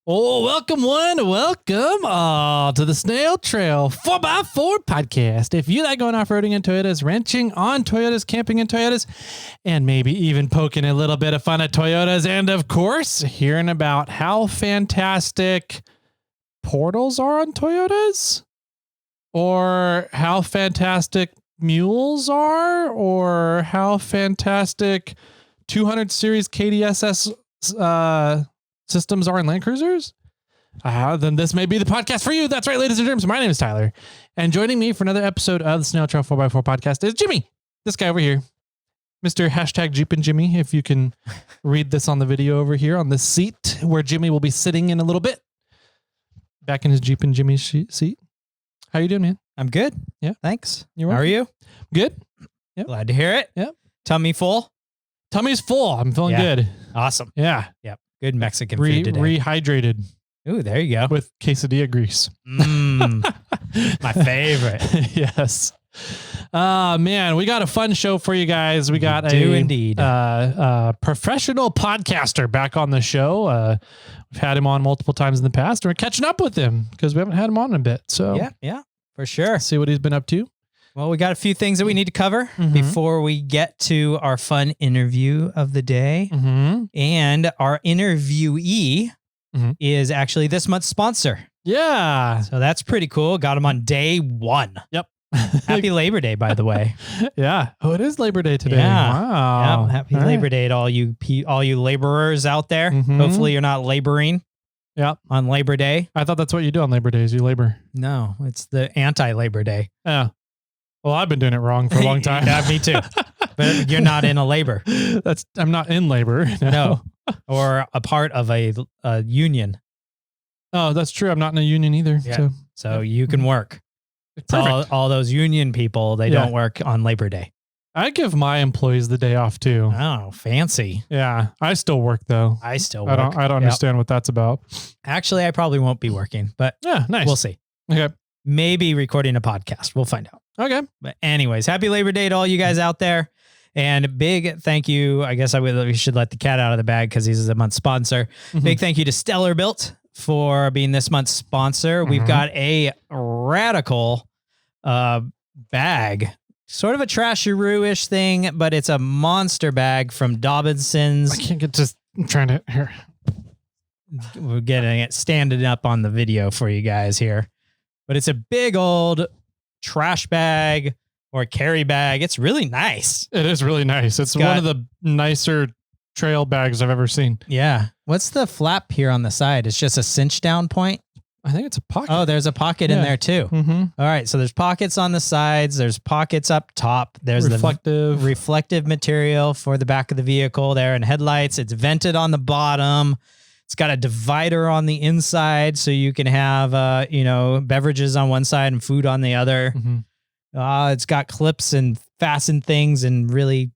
Oh, welcome to the Snail Trail 4x4 podcast. If you like going off-roading in Toyotas, wrenching on Toyotas, camping in Toyotas, and maybe even poking a little bit of fun at Toyotas, and of course, hearing about how fantastic portals are on Toyotas, or how fantastic mules are, or how fantastic 200 series KDSS systems are in Land Cruisers, then this may be the podcast for you. That's right, ladies and gentlemen. My name is Tyler, and joining me for another episode of the SnailTrail 4x4 podcast is Jimmy, this guy over here, Mr. hashtag Jeep and Jimmy. If you can read this on the video over here on this seat where Jimmy will be sitting in a little bit, back in his Jeep and Jimmy seat. How you doing, man? I'm good. Yeah, thanks. How are you? Good. Yep. Glad to hear it. Yep. Tummy full? Tummy's full. I'm feeling good. Awesome. Yeah. Yep. Good Mexican food today. Rehydrated. Ooh, there you go. With quesadilla grease. My favorite. Yes. Man, we got a fun show for you guys. We got indeed. Professional podcaster back on the show. We've had him on multiple times in the past. We're catching up with him because we haven't had him on in a bit. So yeah, for sure. See what he's been up to. Well, we got a few things that we need to cover before we get to our fun interview of the day. And our interviewee is actually this month's sponsor. Yeah. So that's pretty cool. Got him on day one. Yep. Happy Labor Day, by the way. Yeah. Oh, it is Labor Day today. Yeah. Wow. Yep. Happy Labor Day to all you laborers out there. Hopefully you're not laboring. Yep. On Labor Day. I thought that's what you do on Labor Day is you labor. No, it's the anti-Labor Day. Yeah. Well, I've been doing it wrong for a long time. Yeah, me too. But you're not in a labor. I'm not in labor. No. Or a part of a union. Oh, that's true. I'm not in a union either. Yeah. So you can work. All those union people, they don't work on Labor Day. I give my employees the day off too. Oh, fancy. Yeah. I still work though. I still work. I don't understand what that's about. Actually, I probably won't be working, but yeah, nice. We'll see. Okay. Maybe recording a podcast. We'll find out. Okay. But anyways, happy Labor Day to all you guys out there. And big thank you. I guess we should let the cat out of the bag because he's the month's sponsor. Big thank you to Stellar Built for being this month's sponsor. We've got a radical bag, sort of a trasharoo-ish thing, but it's a monster bag from Dobinson's. I can't get I'm trying to here. We're getting it standing up on the video for you guys here. But it's a big old trash bag or carry bag. It's really nice. It is really nice. It's one of the nicer trail bags I've ever seen. Yeah. What's the flap here on the side? It's just a cinch down point. I think it's a pocket. Oh, there's a pocket in there too. All right. So there's pockets on the sides. There's pockets up top. There's the reflective material for the back of the vehicle there and headlights. It's vented on the bottom. It's got a divider on the inside so you can have, beverages on one side and food on the other. It's got clips and fastened things and really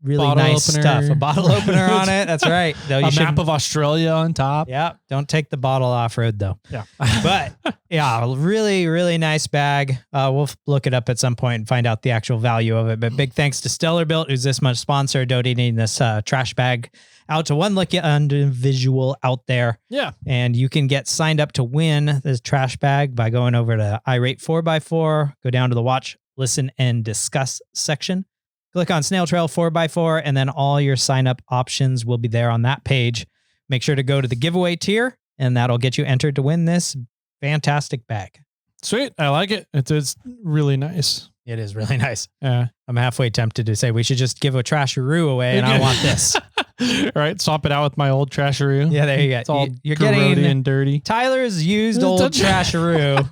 nice stuff. A bottle opener on it. That's right. Though a map of Australia on top. Yeah. Don't take the bottle off-road though. Yeah. But yeah, really, really nice bag. We'll look it up at some point and find out the actual value of it. But big thanks to Stellar Built, who's this month's sponsor, donating this trash bag out to one lucky individual out there. Yeah. And you can get signed up to win this trash bag by going over to iRate4x4, go down to the watch, listen, and discuss section. Click on SnailTrail4x4, and then all your sign-up options will be there on that page. Make sure to go to the giveaway tier, and that'll get you entered to win this fantastic bag. Sweet. I like it. It's really nice. It is really nice. Yeah. I'm halfway tempted to say we should just give a trasharoo away, and I want this. All right. Swap it out with my old trasharoo. Yeah, there you go. It's all you're getting and dirty. Tyler's used old trasharoo.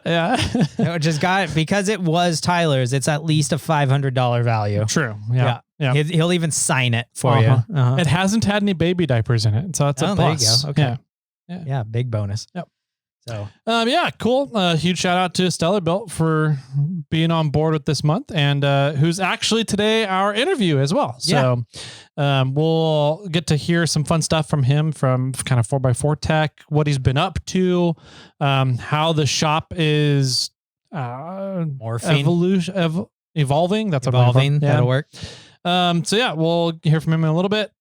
Yeah. Just got it because it was Tyler's. It's at least a $500 value. True. Yeah. He'll even sign it for you. It hasn't had any baby diapers in it, so it's a plus. There you go. Okay. Yeah. Big bonus. Yep. So, yeah, cool. Huge shout out to Stellar Built for being on board with this month and who's actually today our interview as well. So we'll get to hear some fun stuff from him from kind of 4x4 tech, what he's been up to, how the shop is evolving. That's evolving. That'll work. So yeah, we'll hear from him in a little bit.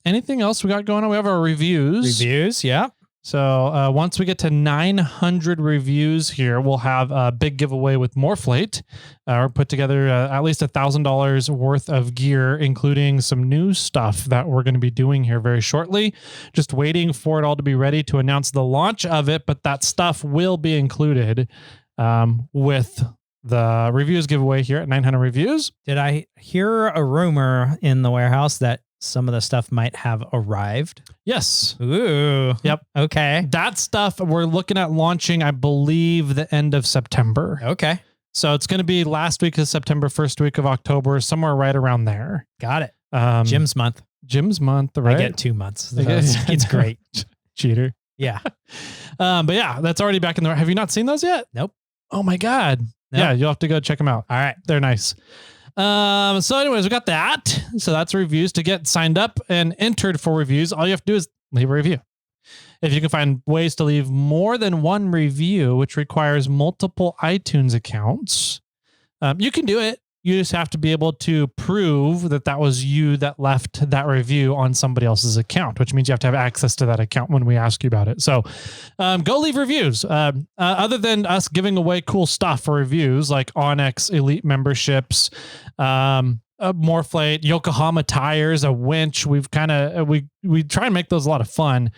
Anything else we got going on? We have our reviews. Yeah. So once we get to 900 reviews here, we'll have a big giveaway with Morphing. We're put together at least $1,000 worth of gear, including some new stuff that we're going to be doing here very shortly. Just waiting for it all to be ready to announce the launch of it, but that stuff will be included with the reviews giveaway here at 900 reviews. Did I hear a rumor in the warehouse that some of the stuff might have arrived? Yes. Ooh. Yep. Okay. That stuff we're looking at launching, I believe, the end of September. Okay. So it's going to be last week of September, first week of October, somewhere right around there. Got it. Jim's month. Jim's month, right? I get 2 months. It's great. Cheater. Yeah. But yeah, that's already back in the... Have you not seen those yet? Nope. Oh my God. Nope. Yeah, you'll have to go check them out. All right. They're nice. So anyways, we got that. So that's reviews. To get signed up and entered for reviews, all you have to do is leave a review. If you can find ways to leave more than one review, which requires multiple iTunes accounts, you can do it. You just have to be able to prove that that was you that left that review on somebody else's account, which means you have to have access to that account when we ask you about it. So go leave reviews. Other than us giving away cool stuff for reviews like Onyx Elite memberships, a Morphing, Yokohama tires, a winch. We try and make those a lot of fun.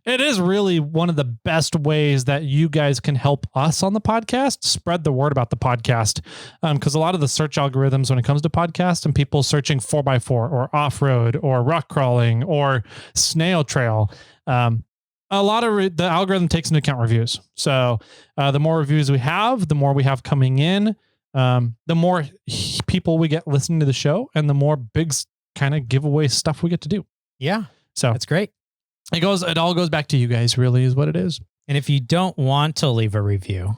It is really one of the best ways that you guys can help us on the podcast, spread the word about the podcast. Because a lot of the search algorithms when it comes to podcasts and people searching 4x4 or off-road or rock crawling or snail trail, a lot of the algorithm takes into account reviews. So the more reviews we have, the more we have coming in, the more people we get listening to the show and the more big kind of giveaway stuff we get to do. Yeah. So that's great. It all goes back to you guys, really, is what it is. And if you don't want to leave a review,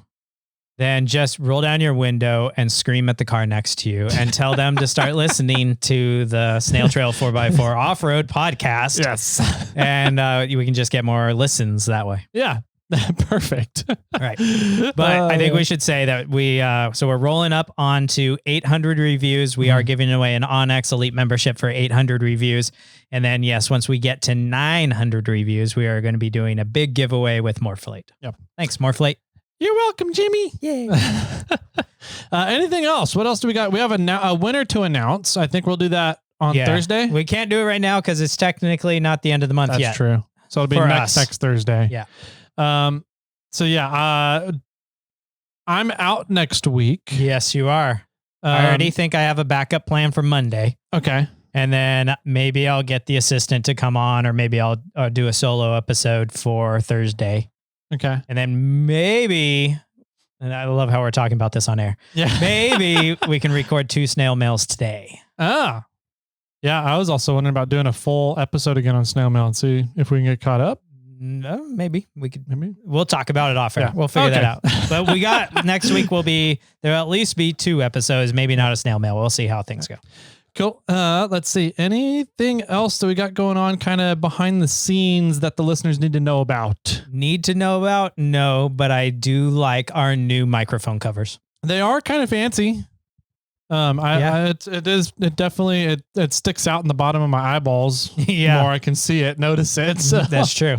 then just roll down your window and scream at the car next to you and tell them to start listening to the SnailTrail4x4 off-road podcast. Yes. And we can just get more listens that way. Yeah. Perfect. All right. But I think we should say that so we're rolling up onto 800 reviews. We are giving away an Onyx Elite membership for 800 reviews. And then, yes, once we get to 900 reviews, we are going to be doing a big giveaway with Morphing. Yep. Thanks, Morphing. You're welcome, Jimmy. Yay. Anything else? What else do we got? We have a winner to announce. I think we'll do that on Thursday. We can't do it right now because it's technically not the end of the month yet. That's true. So it'll be next Thursday. Yeah. So yeah, I'm out next week. Yes, you are. I already think I have a backup plan for Monday. Okay. And then maybe I'll get the assistant to come on, or maybe I'll do a solo episode for Thursday. Okay. And then maybe, and I love how we're talking about this on air. Yeah. Maybe we can record 2 snail mails today. Ah. Yeah. I was also wondering about doing a full episode again on snail mail and see if we can get caught up. No, maybe we could. Maybe we'll talk about it off air. Yeah. We'll figure that out. But we got next week there'll at least be 2 episodes, maybe not a snail mail. We'll see how things go. Cool. Let's see. Anything else that we got going on kind of behind the scenes that the listeners need to know about? No, but I do like our new microphone covers. They are kind of fancy. It definitely sticks out in the bottom of my eyeballs. Yeah. The more I can see it, notice it. So. That's true.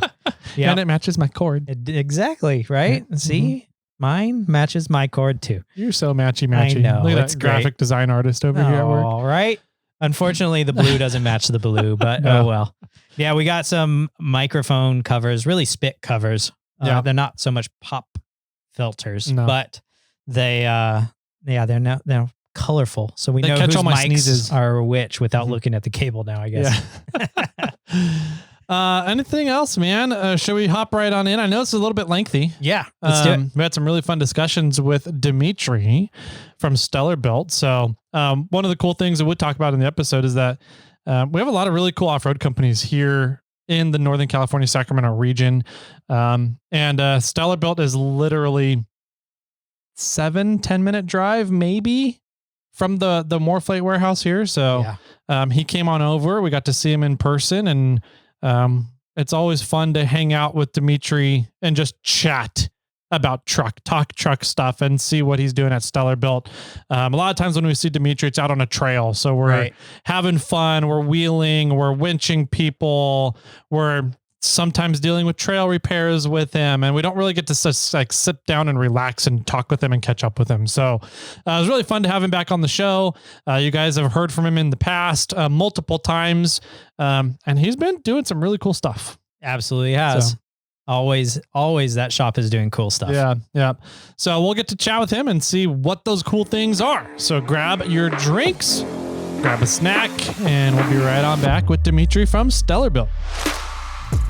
Yeah. And it matches my cord. Exactly. Right. Mm-hmm. See, mine matches my cord too. You're so matchy. I know. Look at that graphic design artist over here at work. All right. Unfortunately, the blue doesn't match the blue, but oh well. Yeah, we got some microphone covers, really spit covers. They're not so much pop filters, but they're now colorful, so we know whose mics sneezes are which without looking at the cable now, I guess. Yeah. Anything else, man? Should we hop right on in? I know it's a little bit lengthy. Yeah, let's do it. We had some really fun discussions with Dimitri from Stellar Built. So one of the cool things that we'll talk about in the episode is that we have a lot of really cool off-road companies here in the Northern California, Sacramento region. And Stellar Built is literally 7-10 minute drive, maybe, from the Morphing warehouse here. So he came on over. We got to see him in person, and it's always fun to hang out with Dimitri and just chat about talk truck stuff and see what he's doing at Stellar Built. A lot of times when we see Dimitri, it's out on a trail. So we're having fun. We're wheeling, we're winching people. We're sometimes dealing with trail repairs with him, and we don't really get to sit down and relax and talk with him and catch up with him. So it was really fun to have him back on the show. You guys have heard from him in the past multiple times, and he's been doing some really cool stuff. Absolutely has. So, always that shop is doing cool stuff. Yeah. So we'll get to chat with him and see what those cool things are. So grab your drinks, grab a snack, and we'll be right on back with Dimitri from Stellar Built.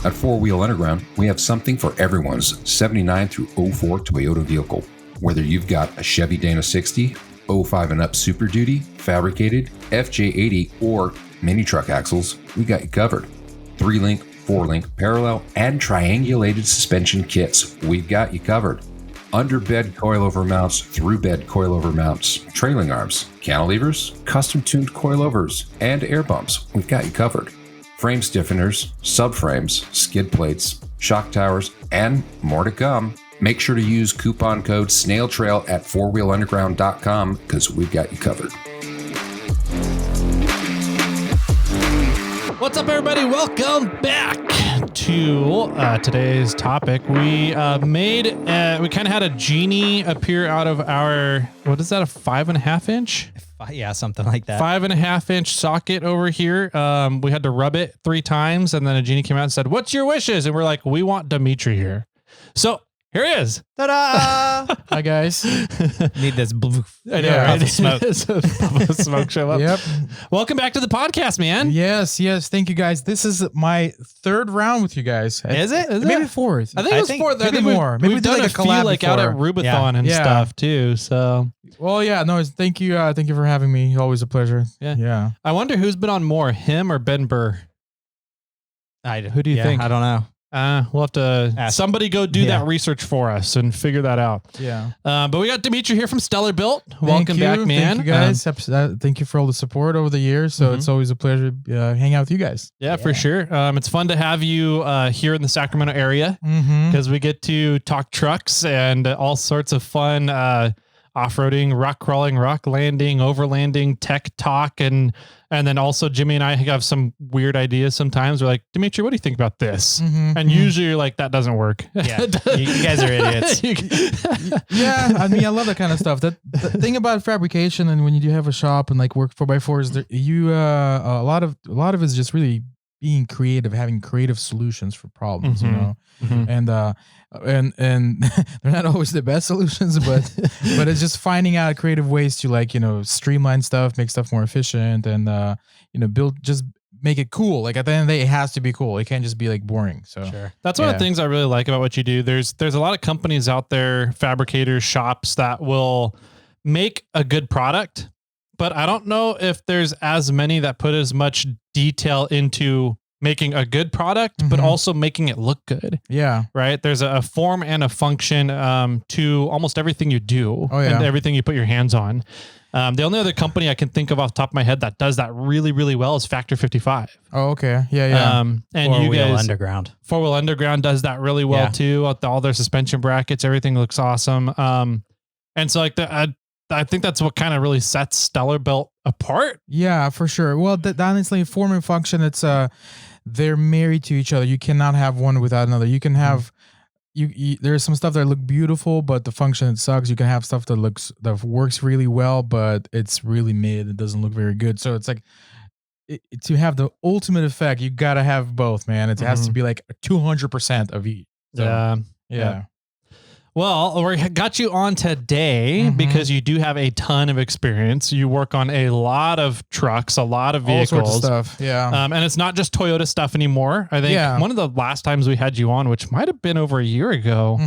At 4 Wheel Underground, we have something for everyone's 79 through 04 Toyota vehicle. Whether you've got a Chevy Dana 60, 05 and up Super Duty, fabricated, FJ80, or mini truck axles, we got you covered. 3-link, 4-link, parallel, and triangulated suspension kits, we've got you covered. Under-bed coilover mounts, through-bed coilover mounts, trailing arms, cantilevers, custom-tuned coilovers, and air bumps, we've got you covered. Frame stiffeners, subframes, skid plates, shock towers, and more to come. Make sure to use coupon code SnailTrail at 4wheelunderground.com because we've got you covered. What's up, everybody? Welcome back to today's topic. We we kind of had a genie appear out of our, what is that, a 5.5 inch? Yeah, something like that. 5.5 inch socket over here. We had to rub it 3 times, and then a genie came out and said, "What's your wishes?" And we're like, "We want Dimitri here." So here he is. Ta-da! Hi, guys. Need this blue. I know, right? Smoke. Smoke show up. Yep. Welcome back to the podcast, man. Yes. Thank you, guys. This is my 3rd round with you guys. Is it? Maybe 4th. I think it was 4th. I maybe think more. Maybe we've we did done like a a collab few, like out at before. Rubathon and stuff too. So, well, yeah. No, thank you. Thank you for having me. Always a pleasure. Yeah. I wonder who's been on more, him or Ben Burr. Who do you think? I don't know. We'll have to ask. Somebody go do that research for us and figure that out. Yeah. But we got Dimitri here from Stellar Built. Welcome back, man. Thank you, guys. Thank you for all the support over the years. So it's always a pleasure hang out with you guys. Yeah, for sure. It's fun to have you here in the Sacramento area because we get to talk trucks and all sorts of fun off-roading, rock crawling, rock landing, overlanding, tech talk, and then also Jimmy and I have some weird ideas sometimes. We're like, Dimitri, what do you think about this? And usually you're like, that doesn't work. Yeah, you guys are idiots. Yeah, I mean, I love that kind of stuff. The thing about fabrication and when you do have a shop and like work 4x4 is that a lot of it is just really being creative, having creative solutions for problems, you know, and they're not always the best solutions, but it's just finding out creative ways to, like, you know, streamline stuff, make stuff more efficient, and you know, make it cool. Like at the end of the day, it has to be cool. It can't just be like boring. So that's one of the things I really like about what you do. There's a lot of companies out there, fabricators, shops that will make a good product, but I don't know if there's as many that put as much detail into making a good product, but also making it look good. Yeah. Right. There's a form and a function to almost everything you do and everything you put your hands on. The only other company I can think of off the top of my head that does that really, really well is Factor 55. Oh, okay. Yeah. And you guys, Underground. 4-Wheel Underground does that really well too. All their suspension brackets, everything looks awesome. And so like I think that's what kind of really sets Stellar Built apart. Yeah, for sure. Well, honestly, form and function, it's they're married to each other. You cannot have one without another. You can have there's some stuff that look beautiful, but the function, it sucks. You can have stuff that works really well, but it's really mid. It doesn't look very good. So it's like to have the ultimate effect, you gotta have both, man. It has to be like 200% of each. So, yeah. Well, we got you on today because you do have a ton of experience. You work on a lot of trucks, a lot of vehicles. All sorts of stuff, yeah. And it's not just Toyota stuff anymore. I think one of the last times we had you on, which might have been over a year ago,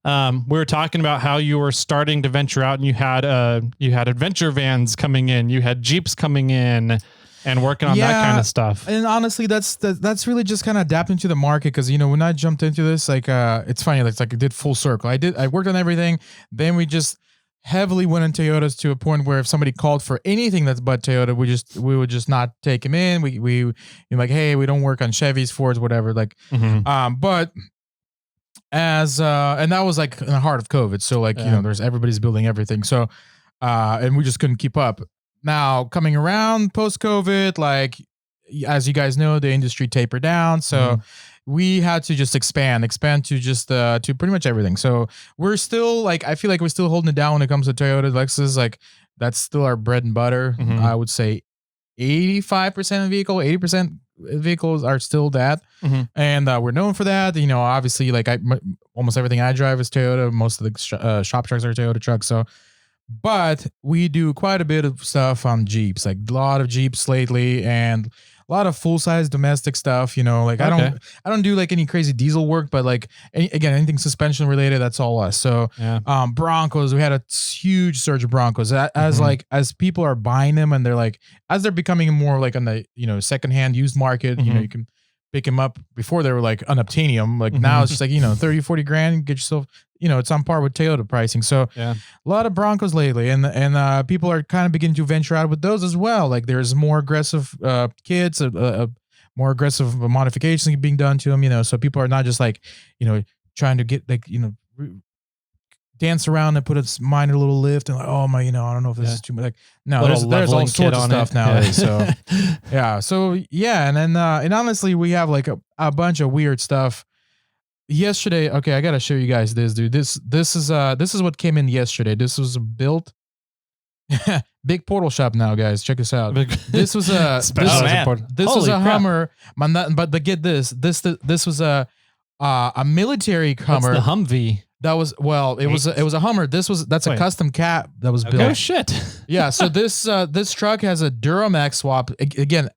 we were talking about how you were starting to venture out and you had adventure vans coming in, you had Jeeps coming in, and working on that kind of stuff. And honestly, that's really just kind of adapting to the market. Because, you know, when I jumped into this, like, it's funny, it's like it did full circle. I worked on everything. Then we just heavily went in Toyotas to a point where if somebody called for anything that's but Toyota, we would just not take him in. We like, hey, we don't work on Chevys, Fords, whatever. Like, but as and that was like in the heart of COVID. So like, you know, everybody's building everything. So and we just couldn't keep up. Now, coming around post-COVID, like, as you guys know, the industry tapered down. So we had to just expand to just to pretty much everything. So we're still like, I feel like we're still holding it down when it comes to Toyota, Lexus. Like that's still our bread and butter. I would say 85% of vehicle, 80% vehicles are still that. And we're known for that. You know, obviously like almost everything I drive is Toyota. Most of the shop trucks are Toyota trucks. So, but we do quite a bit of stuff on Jeeps, like a lot of Jeeps lately, and a lot of full-size domestic stuff, you know, like I don't do like any crazy diesel work, but like anything suspension related, that's all us. So Broncos, we had a huge surge of Broncos as people are buying them, and they're like, as they're becoming more like on the, you know, secondhand used market, you know, you can pick them up. Before they were like unobtainium, like now it's just like, you know, 30-40 grand, get yourself, you know, it's on par with Toyota pricing. So a lot of Broncos lately, and people are kind of beginning to venture out with those as well. Like there's more aggressive kits, more aggressive modifications being done to them, you know, so people are not just like, you know, trying to get like, you know, dance around and put a minor little lift and like, oh my, you know, I don't know if this is too much. Like, no, there's all sorts of stuff nowadays. So and then and honestly, we have like a bunch of weird stuff. Yesterday, okay, I gotta show you guys this, dude. This is what came in yesterday. This was built. Big portal shop now, guys. Check this out. This was a this was a Hummer. But get this. This was a military Hummer. That's the Humvee. That was it was a Hummer. That's a custom cab that was built. Oh shit. Yeah. So this truck has a Duramax swap, again,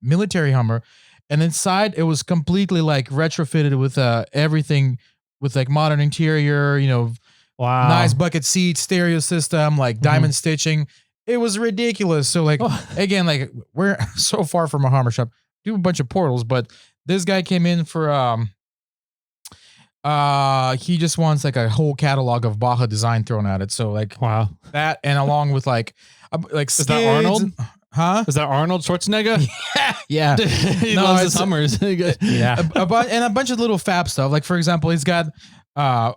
military Hummer. And inside, it was completely like retrofitted with everything, with like modern interior, you know, nice bucket seats, stereo system, like diamond stitching. It was ridiculous. So like, again, like we're so far from a Hummer shop. Do a bunch of portals, but this guy came in for he just wants like a whole catalog of Baja design thrown at it. So like that, and along with like is that Arnold? Huh? Is that Arnold Schwarzenegger? Yeah. He loves his Hummers. Yeah. And a bunch of little fab stuff. Like, for example, he's got,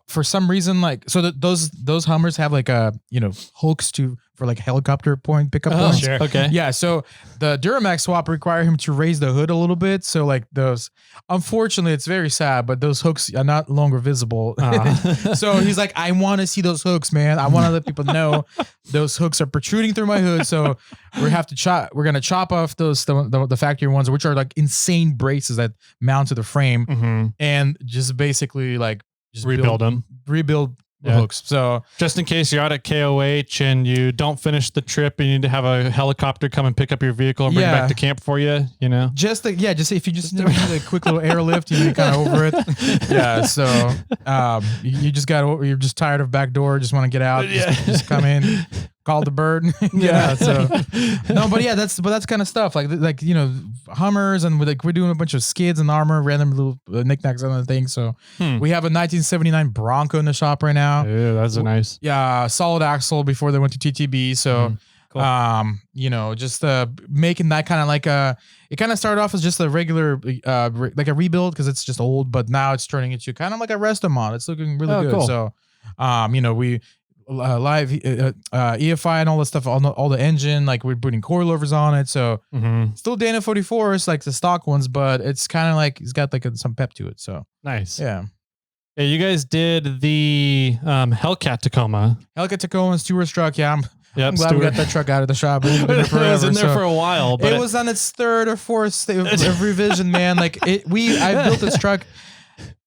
for some reason, like, so those Hummers have like you know, hooks for like helicopter pickup points. Sure. Okay. Yeah. So the Duramax swap require him to raise the hood a little bit. So like unfortunately, it's very sad, but those hooks are not longer visible. So he's like, I want to see those hooks, man. I want to let people know those hooks are protruding through my hood. So we're going to chop off those, the factory ones, which are like insane braces that mount to the frame, and just basically like, just rebuild the hooks. So just in case you're out at KOH and you don't finish the trip, and you need to have a helicopter come and pick up your vehicle and bring it back to camp for you, you know, just if you just need a quick little airlift, you're kind of over it. Yeah. So you just you're just tired of back door, just want to get out, just come in, call the bird. So no, but yeah, that's kind of stuff like, you know, Hummers, and we're doing a bunch of skids and armor, random little knickknacks and other things. So we have a 1979 Bronco in the shop right now. Yeah, that's a nice. Yeah, solid axle before they went to TTB. So cool. You know, just making that kind of like it kind of started off as just a regular like a rebuild because it's just old, but now it's turning into kind of like a resto mod. It's looking really good. Cool. So you know, we live EFI and all the stuff, all the engine, like we're putting coilovers on it. So still Dana 44s, like the stock ones, but it's kind of like it's got like some pep to it. So nice. Yeah. Yeah, you guys did the Hellcat Tacoma. Hellcat Tacoma, Stewart's truck. Yeah, I'm glad Stuart. we got that truck out of the shop. It was in there for a while, but it was on its third or fourth revision, man. Like I built this truck.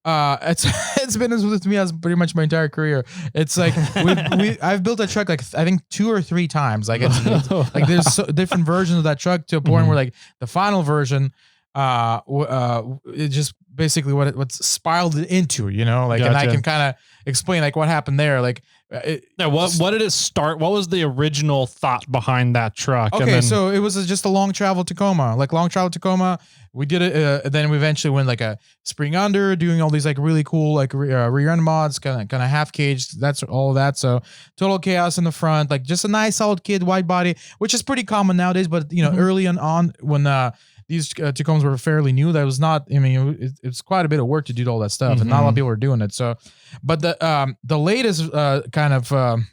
It's been with me as pretty much my entire career. It's like I've built a truck like I think 2 or 3 times. Like it's like there's different versions of that truck to a point where like the final version, it just basically what's spiraled into, you know, like, and I can kind of explain like what happened there. Like, what did it start? What was the original thought behind that truck? Okay, so it was just a long travel Tacoma. We did it. Then we eventually went like a spring under, doing all these like really cool like rear end mods, kind of half cage. That's all of that. So total chaos in the front, like just a nice solid kid wide body, which is pretty common nowadays. But you know, early on when these Tacomas were fairly new, that was not. I mean, it's quite a bit of work to do all that stuff, and not a lot of people were doing it. So, but the latest kind of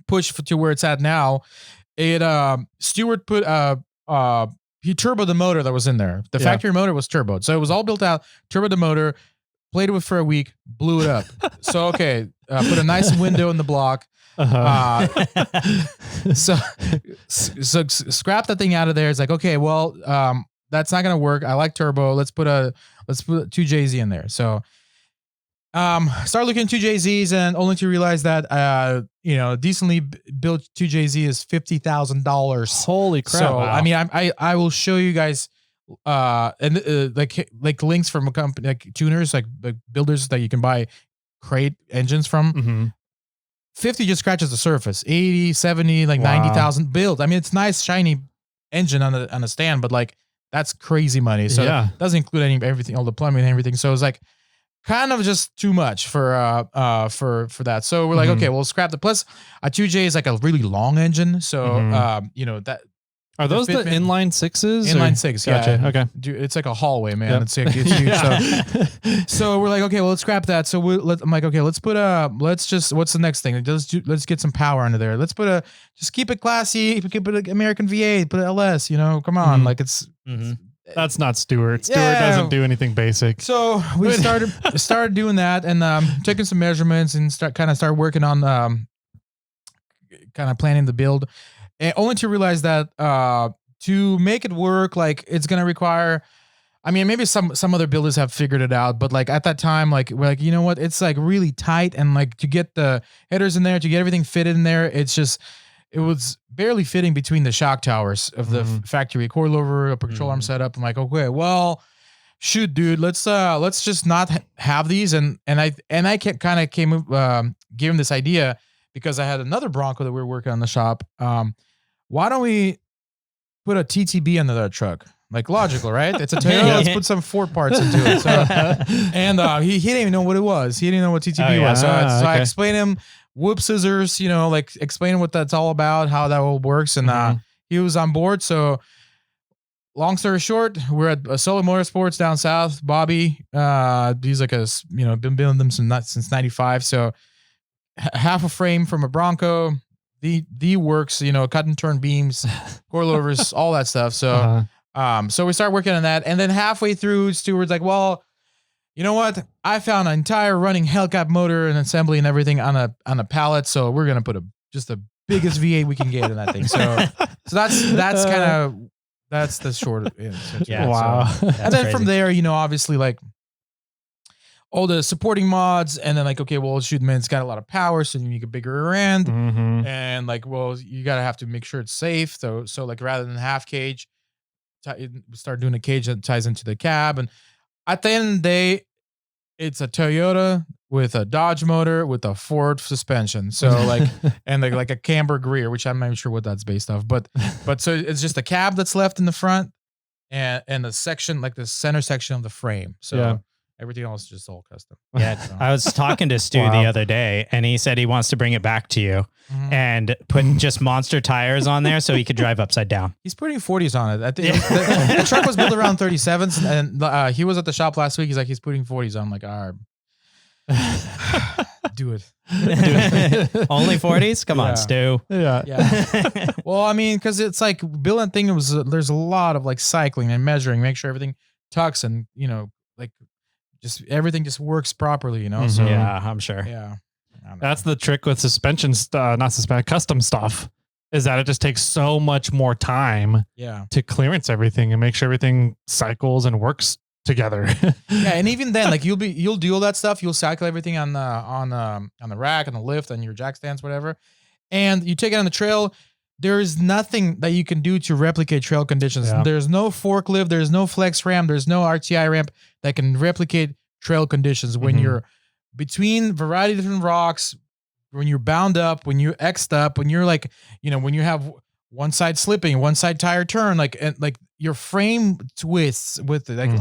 push to where it's at now, Stuart put he turboed the motor that was in there. The factory motor was turboed. So it was all built out, turboed the motor, played with it for a week, blew it up. So, okay, put a nice window in the block. So scrap that thing out of there. It's like, okay, well, that's not going to work. I like turbo. Let's put 2JZ in there. So, start looking at 2JZs and only to realize that, decently built 2JZ is $50,000. Holy crap. So, wow. I mean, I will show you guys, like links from a company, like tuners, like builders that you can buy crate engines from. 50 just scratches the surface. 80, 70, like 90,000 build. I mean, it's nice, shiny engine on a stand, but like that's crazy money. So it doesn't include everything, all the plumbing and everything. So it's like kind of just too much for that. So we're like, okay, we'll scrap the plus. A 2J is like a really long engine. So that. Are those the inline sixes? Inline six, gotcha. Yeah. Okay. Dude, it's like a hallway, man. It's huge. So we're like, okay, well, let's scrap that. So I'm like, okay, what's the next thing? Let's get some power under there. Just keep it classy. Keep it like American V8, put it LS, come on. Like it's. That's not Stewart. Stewart doesn't do anything basic. So we started doing that and taking some measurements and start working on kind of planning the build. And only to realize that to make it work, like it's gonna require. I mean, maybe some other builders have figured it out, but like at that time, like we're like, you know what? It's like really tight, and like to get the headers in there, to get everything fitted in there, it was barely fitting between the shock towers of the factory coilover, a control arm setup. I'm like, okay, well, shoot, dude, let's just not have these. And I gave him this idea because I had another Bronco that we were working on in the shop. Why don't we put a TTB under that truck? Like logical, right? It's a Toyota. Let's put some Ford parts into it. So, and he didn't even know what it was. He didn't know what TTB was. So I explained him, whoop scissors, like explaining what that's all about, how that all works. And he was on board. So long story short, we're at Solid Motorsports down south. Bobby, he's like been building them since 95. So half a frame from a Bronco, the works, cut and turn beams, coilovers, all that stuff. So, so we start working on that. And then halfway through, Stewart's like, well, you know what? I found an entire running Hellcat motor and assembly and everything on a pallet. So we're going to put just the biggest V8 we can get in that thing. So that's the short. Yeah. Wow. So, and then from there, obviously like all the supporting mods, and then like, okay, well, shoot, man, it's got a lot of power, so you need a bigger rear end, and like, well, you gotta have to make sure it's safe. So like, rather than half cage, start doing a cage that ties into the cab, and at the end of the day, it's a Toyota with a Dodge motor with a Ford suspension. So like, and like a Camberg rear, which I'm not even sure what that's based off, but so it's just a cab that's left in the front, and the section, like the center section of the frame. So. Yeah. Everything else is just all custom. Yeah. So. I was talking to Stu the other day, and he said he wants to bring it back to you and put just monster tires on there so he could drive upside down. He's putting 40s on it. I think the truck was built around 37s, and he was at the shop last week. He's like, he's putting 40s on. I'm like, all right. Do it. Only 40s? Come on, Stu. Yeah. Well, I mean, because it's like building thing, there's a lot of like cycling and measuring, make sure everything tucks and, like, just everything just works properly, So yeah, I'm sure. Yeah, that's the trick with suspension custom stuff, is that it just takes so much more time. To clearance everything and make sure everything cycles and works together. And even then, like you'll do all that stuff. You'll cycle everything on the rack, on the lift, on your jack stands, whatever, and you take it on the trail. There is nothing that you can do to replicate trail conditions. There's no forklift, there's no flex ramp, there's no RTI ramp that can replicate trail conditions when you're between variety of different rocks, when you're bound up, when you're X'd up, when you're like, when you have one side slipping, one side tire turn, like your frame twists with it. Like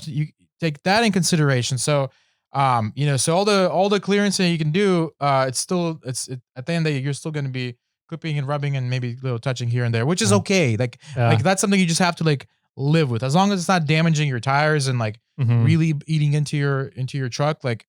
you take that in consideration. So, so all the clearance that you can do, it's at the end of the day, you're still going to be clipping and rubbing and maybe a little touching here and there, which is okay. Like that's something you just have to like live with, as long as it's not damaging your tires and like really eating into your truck. Like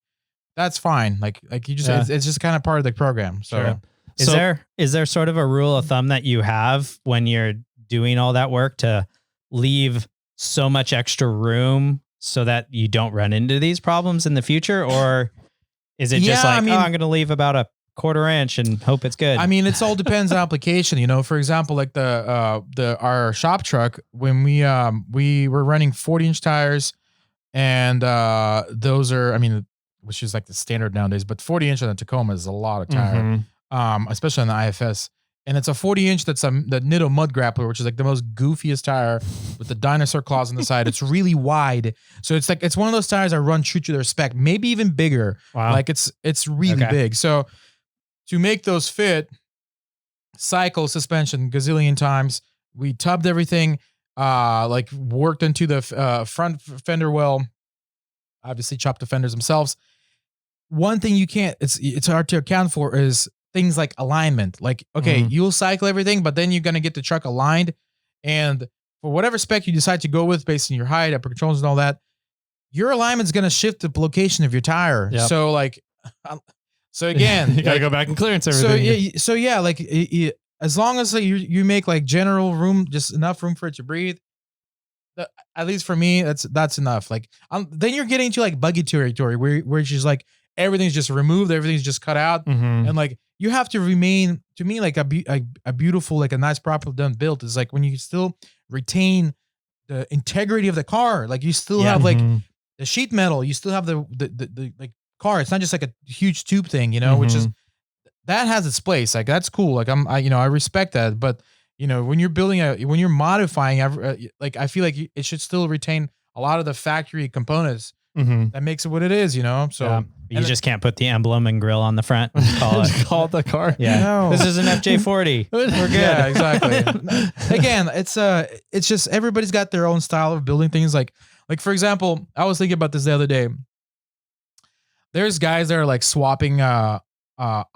that's fine. Like you just, it's just kind of part of the program. So is there sort of a rule of thumb that you have when you're doing all that work to leave so much extra room so that you don't run into these problems in the future? Or is it just like, I'm going to leave about a 1/4 inch and hope it's good? I mean, it's all depends on application. You know, for example, like our shop truck, when we were running 40-inch tires, and those are, I mean, which is like the standard nowadays, but 40-inch on the Tacoma is a lot of tire, especially on the IFS. And it's a 40-inch that's the Nitto Mud Grappler, which is like the most goofiest tire with the dinosaur claws on the side. It's really wide. So it's like, it's one of those tires that run true to their spec, maybe even bigger. Wow. Like it's really big. So to make those fit, cycle suspension gazillion times. We tubbed everything, like worked into the front fender well, obviously chopped the fenders themselves. One thing you can't, it's hard to account for is things like alignment. Like, okay, you'll cycle everything, but then you're going to get the truck aligned. And for whatever spec you decide to go with based on your height, upper controls and all that, your alignment's going to shift the location of your tire. Yep. So like, so again, you got to go back and clearance everything. So yeah, like as long as you make like general room, just enough room for it to breathe, at least for me, that's enough. Like then you're getting into like buggy territory where it's just like everything's just removed, everything's just cut out, and like you have to remain, to me, like a beautiful, like a nice, properly done build is like when you still retain the integrity of the car. Like you still have like the sheet metal, you still have the like car. It's not just like a huge tube thing, you know, which is, that has its place. Like that's cool. Like I respect that. But you know, when you're building when you're modifying, like I feel like it should still retain a lot of the factory components that makes it what it is, you know? So you just can't put the emblem and grill on the front and call it the car. Yeah. No. This is an FJ40. We're good. Yeah, exactly. Again, it's just everybody's got their own style of building things. Like for example, I was thinking about this the other day. There's guys that are like swapping a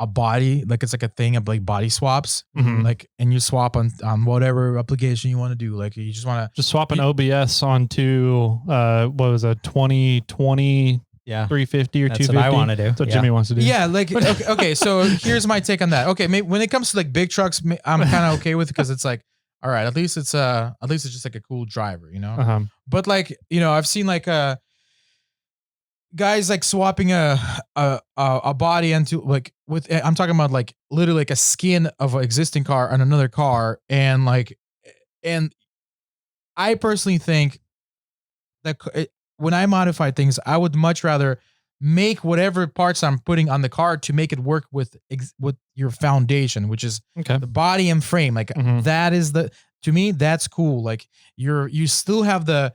body, like it's like a thing of like body swaps, like, and you swap on whatever application you want to do. Like you just want to swap an OBS onto what was a 2020 350 or 250. That's what I want to do. That's what Jimmy wants to do. Yeah, like okay. So here's my take on that. Okay, when it comes to like big trucks, I'm kind of okay with it because it's like, all right, at least it's just like a cool driver, you know. But like, you know, I've seen like guys like swapping a body into like with, I'm talking about like literally like a skin of an existing car on another car, and I personally think that when I modify things, I would much rather make whatever parts I'm putting on the car to make it work with your foundation, which is the body and frame. Like that is to me, that's cool. Like you still have the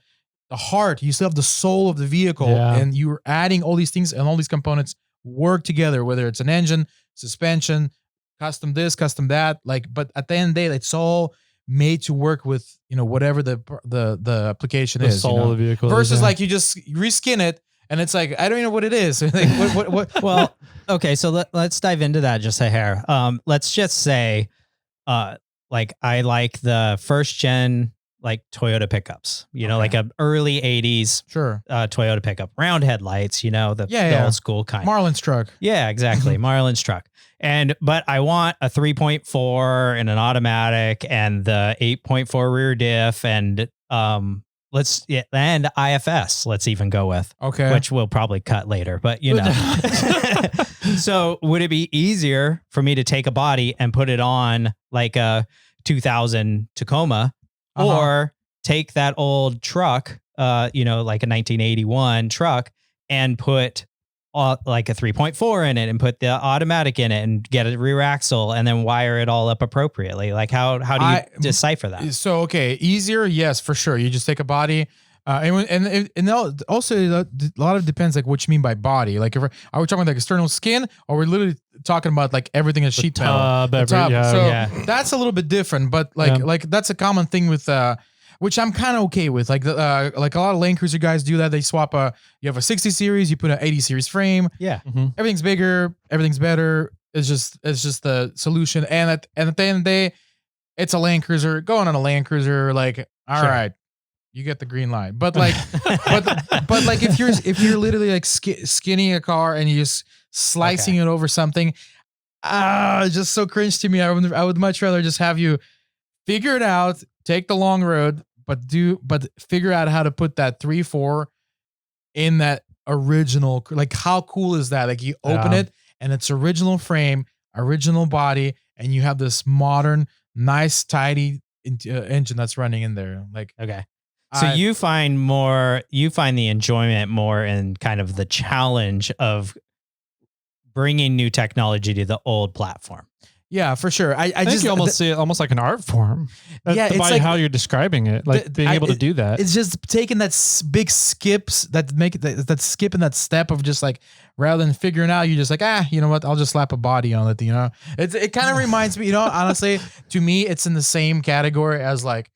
heart, you still have the soul of the vehicle, and you're adding all these things, and all these components work together, whether it's an engine, suspension, custom this, custom that. Like, but at the end of the day, it's all made to work with, you know, whatever the application is. The soul of the vehicle. Versus like you just reskin it, and it's like, I don't even know what it is. Like, what? Well, okay, so let's dive into that just a hair. Let's just say, like I like the first gen like Toyota pickups, you know, like a early 80s Toyota pickup, round headlights, you know, the old school kind. Marlin's truck. Yeah, exactly. Marlin's truck. But I want a 3.4 and an automatic and the 8.4 rear diff and and IFS, let's even go with. Okay. Which we'll probably cut later, but you know. So would it be easier for me to take a body and put it on like a 2000 Tacoma, or take that old truck, you know, like a 1981 truck, and put like a 3.4 in it and put the automatic in it and get a rear axle and then wire it all up appropriately? Like how do you decipher that? So, okay, easier. Yes, for sure. You just take a body. And also a lot of depends like what you mean by body. Like, are we talking about like external skin, or we're literally talking about like everything is sheet metal? That's a little bit different, but like that's a common thing with which I'm kind of okay with. Like like a lot of Land Cruiser guys do that. They swap you have a 60 series, you put an 80 series frame. Yeah, everything's bigger, everything's better. It's just the solution. And at the end of the day, it's a Land Cruiser. Going on a Land Cruiser, like all right. You get the green light, but like, but like if you're literally like skinning a car and you're just slicing it over something, it's just so cringe to me. I would much rather just have you figure it out, take the long road, but figure out how to put that 3-4 in that original. Like, how cool is that? Like, you open it and it's original frame, original body, and you have this modern, nice, tidy engine that's running in there. Like, okay. So you find the enjoyment more in kind of the challenge of bringing new technology to the old platform. Yeah, for sure. I think just you almost see it almost like an art form. Yeah, it's by how you're describing it, like being able to do that. It's just taking that big skips that make that skip in that step of just like, rather than figuring out, you just like, you know what? I'll just slap a body on it. You know, it kind of reminds me. You know, honestly, to me, it's in the same category as like,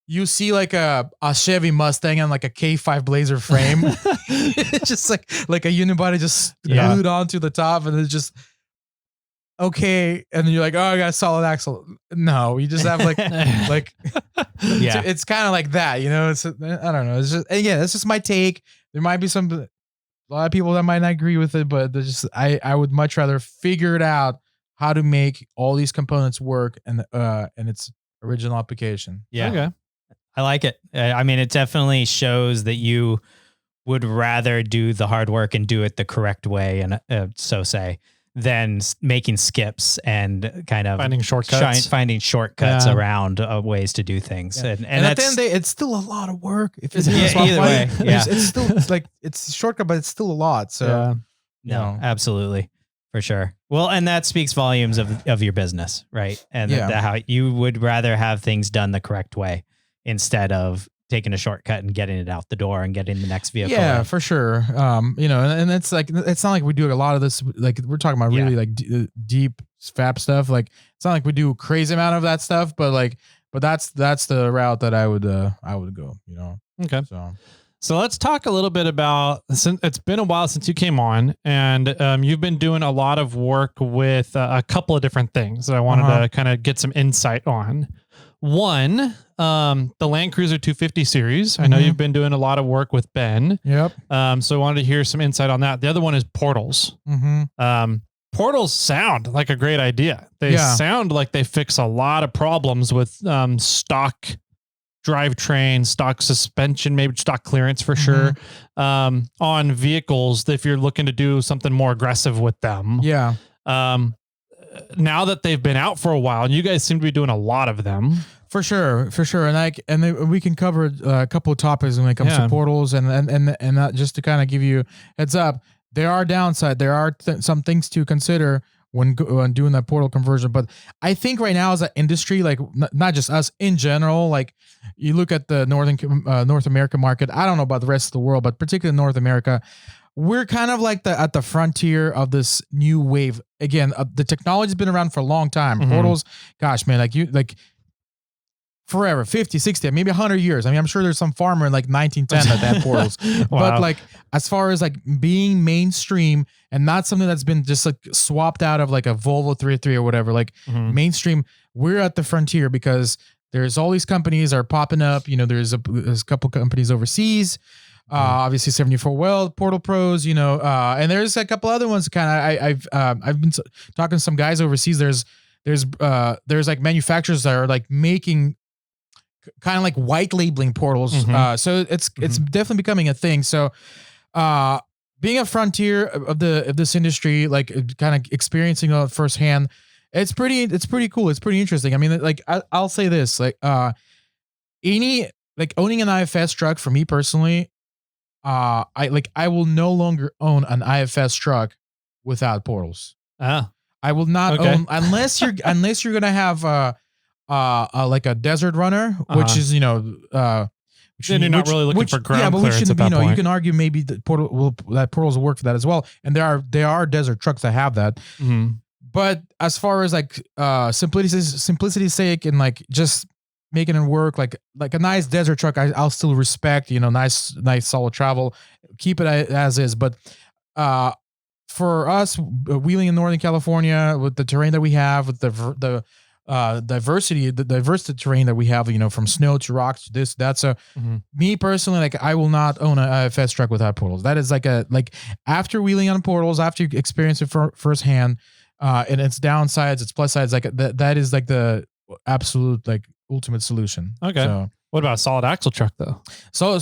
you see like a Chevy Mustang on like a K5 Blazer frame. It's just like a unibody just glued onto the top, and it's just okay. And then you're like, oh, I got a solid axle. No, you just have like it's kind of like that, you know. It's I don't know. It's just, again, that's just my take. There might be a lot of people that might not agree with it, but just I would much rather figure it out how to make all these components work and its original application. Yeah. Okay. I like it. I mean, it definitely shows that you would rather do the hard work and do it the correct way, and than making skips and kind of finding shortcuts around ways to do things. Yeah. And at the end of the day, it's still a lot of work. If it's either way, it's still it's a shortcut, but it's still a lot. So absolutely. For sure. Well, and that speaks volumes of your business, right? And how you would rather have things done the correct way instead of taking a shortcut and getting it out the door and getting the next vehicle. Yeah, for sure. You know, and it's like, it's not like we do a lot of this. Like, we're talking about really like deep fab stuff. Like, it's not like we do a crazy amount of that stuff, but that's the route that I would go, you know? Okay. So let's talk a little bit about, since it's been a while since you came on, and you've been doing a lot of work with a couple of different things that I wanted to kind of get some insight on. One, the Land Cruiser 250 series. I know you've been doing a lot of work with Ben. Yep. So I wanted to hear some insight on that. The other one is portals. Portals sound like a great idea. They sound like they fix a lot of problems with stock drivetrain, stock suspension, maybe stock clearance for sure, on vehicles if you're looking to do something more aggressive with them. Yeah. Now that they've been out for a while, and you guys seem to be doing a lot of them. For sure. And we can cover a couple of topics when it comes to portals, and just to kind of give you heads up, there are downside. There are some things to consider when doing that portal conversion. But I think right now as an industry, like not just us in general, like you look at the North American market. I don't know about the rest of the world, but particularly North America, we're kind of like at the frontier of this new wave. Again, the technology's been around for a long time. Portals, gosh, man, like forever, 50, 60, maybe 100 years. I mean, I'm sure there's some farmer in like 1910 that had portals. Wow. But like, as far as like being mainstream and not something that's been just like swapped out of like a Volvo 303 or whatever, like mainstream, we're at the frontier because there's all these companies are popping up. You know, there's a couple companies overseas. Obviously 74 Weld, Portal Pros, you know, and there's a couple other ones. I've been talking to some guys overseas. There's like manufacturers that are like making kind of like white labeling portals. So it's definitely becoming a thing. So, being a frontier of this industry, like kind of experiencing it firsthand, it's pretty cool. It's pretty interesting. I mean, like I'll say this, like, owning an IFS truck for me personally, I will no longer own an IFS truck without portals. I will not own unless you're gonna have like a desert runner, which is then you're not really looking for ground clearance at that point. You can argue maybe that portals will work for that as well, and there are desert trucks that have that. But as far as like simplicity's sake and like just making it work, like a nice desert truck, I'll still respect, you know, nice solid travel, keep it as is. But for us wheeling in Northern California with the terrain that we have, with the diversity terrain that we have, you know, from snow to rocks to this, that's me personally, like I will not own an IFS truck without portals. That is like after wheeling on portals, after you experience it firsthand, and its downsides, its plus sides, like that is like the absolute like ultimate solution. Okay. What about a solid axle truck though? So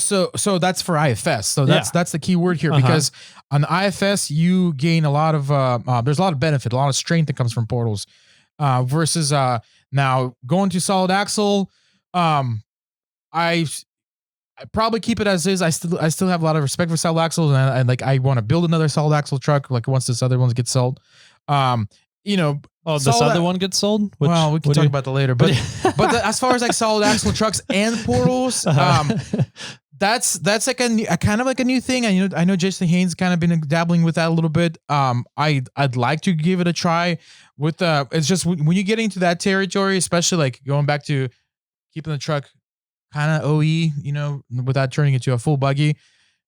that's for IFS. So that's the key word here, because on the IFS you gain a lot of there's a lot of benefit, a lot of strength that comes from portals. Versus now going to solid axle, I probably keep it as is. I still have a lot of respect for solid axles, and like I want to build another solid axle truck like once this other ones get sold. This other one gets sold? Well, we can talk about that later. But as far as like solid axle trucks and portals, that's like a kind of like a new thing. I know Jason Haynes kind of been dabbling with that a little bit. I'd like to give it a try. With it's just when you get into that territory, especially like going back to keeping the truck kind of OE, without turning it into a full buggy,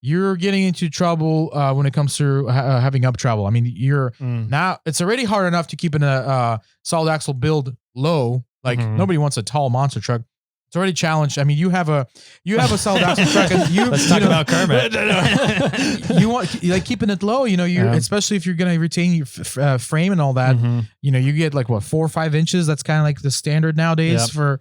you're getting into trouble when it comes to having up travel. I mean, now it's already hard enough to keep in a solid axle build low. Like nobody wants a tall monster truck. It's already challenged. I mean, you have a solid axle truck, and let's talk about Kermit. You want like keeping it low. Especially if you're gonna retain your frame and all that. You get like what 4 or 5 inches. That's kind of like the standard nowadays for.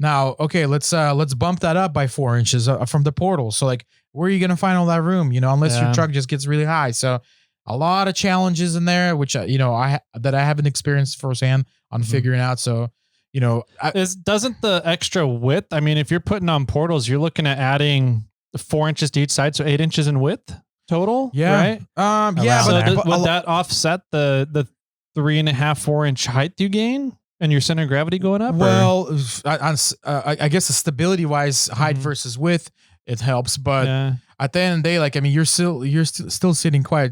Now, okay, let's bump that up by 4 inches from the portal. So like, where are you going to find all that room? Unless your truck just gets really high. So a lot of challenges in there, which I haven't experienced firsthand on figuring out. So, doesn't the extra width? I mean, if you're putting on portals, you're looking at adding 4 inches to each side, so 8 inches in width total. Yeah, right. Would that offset the 3.5, 4 inch height you gain? And your center of gravity going up? Well, I guess the stability wise, height versus width, it helps. But at the end of the day, like, I mean, you're still sitting quite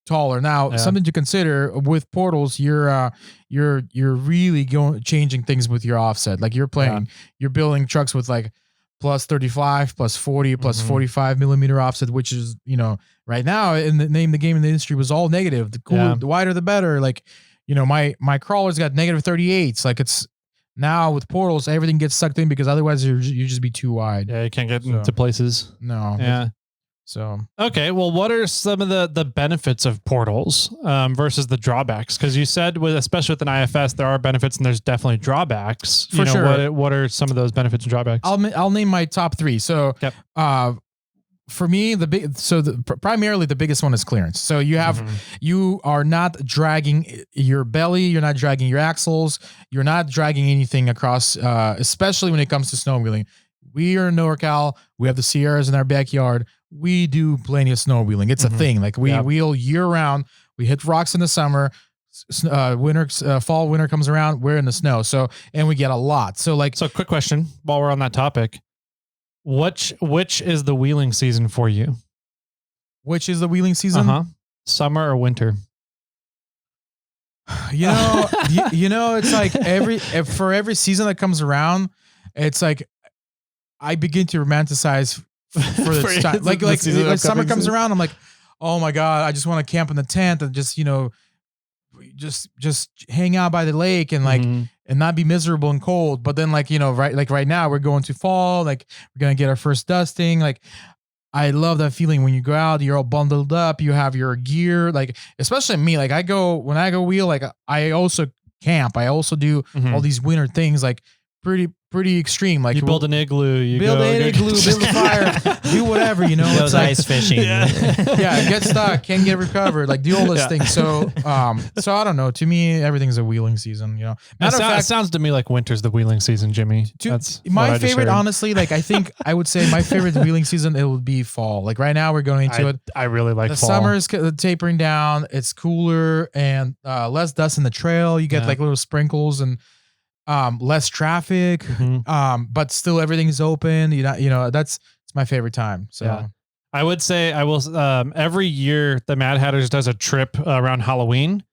taller. Now, something to consider with portals, you're really changing things with your offset. Like you're building trucks with like plus 35, plus 40, plus 45 millimeter offset, which is, right now in the name of the game in the industry was all negative. The cooler, the wider, the better. Like, my crawler's got negative 38s. Like it's now with portals, everything gets sucked in because otherwise you just be too wide. Yeah, you can't get into places. No. Yeah. So okay, well, what are some of the benefits of portals versus the drawbacks? Because you said especially with an IFS, there are benefits and there's definitely drawbacks. For sure. What are some of those benefits and drawbacks? I'll name my top 3. So for me, primarily the biggest one is clearance. So you are not dragging your belly, you're not dragging your axles, you're not dragging anything across, especially when it comes to snowmobiling. We are in NorCal, we have the Sierras in our backyard. We do plenty of snowmobiling. It's a thing. Like we wheel year round. We hit rocks in the summer. Fall, winter comes around, we're in the snow. So, and we get a lot. So quick question while we're on that topic. Which is the wheeling season for you? Which is the wheeling season? Summer or winter? It's like for every season that comes around, it's like I begin to romanticize for this time. Like summer comes around, I'm like, oh my God, I just want to camp in the tent and just hang out by the lake and and not be miserable and cold. But then right now we're going to fall, like we're going to get our first dusting. Like I love that feeling when you go out, you're all bundled up, you have your gear, like especially me, like when I go wheel, like I also camp. I also do all these winter things, like pretty extreme. Like you build an igloo, build a fire, do whatever, It's ice fishing. Get stuck, can't get recovered, like do all those things. So I don't know. To me, everything's a wheeling season. It sounds to me like winter's the wheeling season, Jimmy. That's my favorite, honestly. Like I would say my favorite wheeling season, it would be fall. Like right now we're going into it. I really like the fall. Summer is tapering down. It's cooler and less dust in the trail. You get like little sprinkles and less traffic, but still everything's open. It's my favorite time. So I would say I will. Every year the Mad Hatters does a trip around Halloween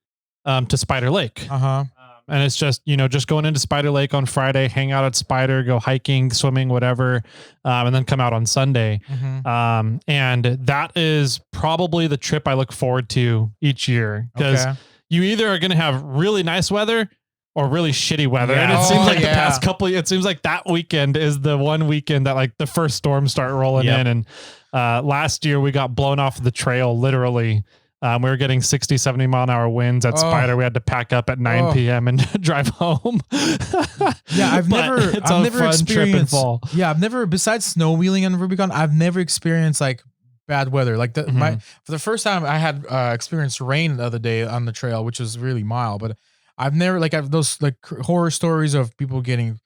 to Spider Lake. And it's just going into Spider Lake on Friday, hang out at Spider, go hiking, swimming, whatever, and then come out on Sunday. And that is probably the trip I look forward to each year, because you either are going to have really nice weather or really shitty weather. And it seems like the past it seems like that weekend is the one weekend that like the first storms start rolling in. And last year we got blown off the trail literally We were getting 60, 70 mile an hour winds at Spider. We had to pack up at 9 p.m. and drive home. Yeah, I've never experienced. Yeah, I've never, besides snow wheeling on Rubicon, I've never experienced like bad weather. Like for the first time, I had experienced rain the other day on the trail, which was really mild. But I've never I've those like horror stories of people getting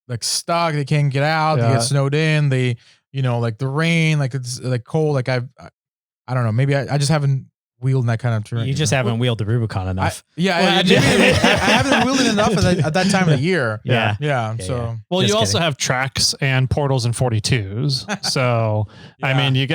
like stuck. They can't get out. They get snowed in. They, like the rain, like it's like cold. Like I don't know. Maybe I just haven't wheeled in that kind of terrain. You just haven't wheeled the Rubicon enough. I haven't wheeled it enough at that time of the year. Yeah. So, well, you also have tracks and portals and 42s. So, I mean, you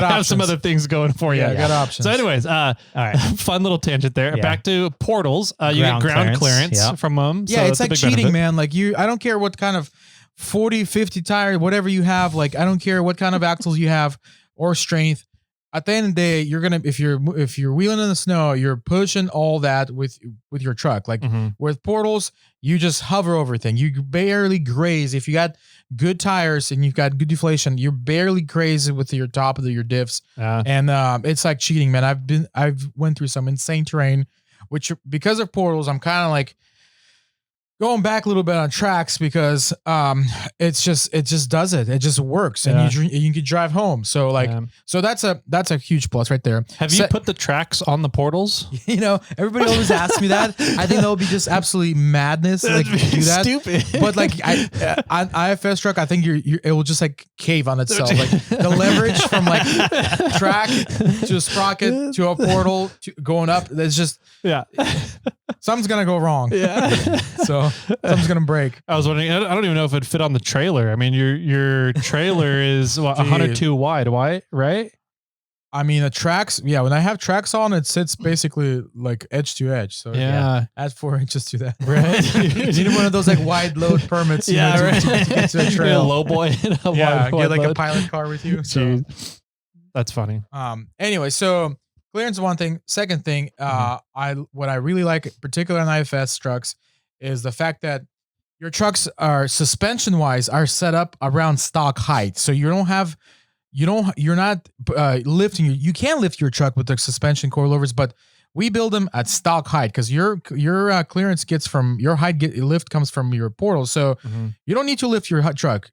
have some other things going for you. Yeah, got options. So, anyways, all right, fun little tangent there. Yeah. Back to portals. You get ground clearance from them. Yeah, so it's like cheating, benefit. man. Like I don't care what kind of 40, 50 tire, whatever you have. Like I don't care what kind of axles you have or strength. At the end of the day, you're gonna if you're wheeling in the snow, you're pushing all that with your truck. Like with portals, you just hover over everything. You barely graze. If you got good tires and you've got good deflation, you're barely grazing with your top of your diffs. And it's like cheating, man. I've went through some insane terrain, which because of portals, I'm kind of like going back a little bit on tracks because it just does it. It just works, and you can drive home. So so that's a huge plus right there. Have you put the tracks on the portals? Everybody always asks me that. I think that would be just absolutely madness. Like to do that, stupid. But like on IFS truck, I think it will just like cave on itself. Like the leverage from like track to a sprocket to a portal to going up. It's just something's gonna go wrong. So something's gonna break. I was wondering. I don't even know if it'd fit on the trailer. I mean, your trailer is 102 wide, right? I mean, the tracks. Yeah, when I have tracks on, it sits basically like edge to edge. So add 4 inches to that. Right. You need one of those like wide load permits. To get to a trail. Low boy. Get like load. A pilot car with you. So. That's funny. Anyway, so clearance is one thing. Second thing, what I really like, particularly on IFS trucks, is the fact that your trucks are suspension wise are set up around stock height. So you're not lifting. You can lift your truck with the suspension coilovers, but we build them at stock height because your clearance gets from your height. Lift comes from your portal, so you don't need to lift your truck.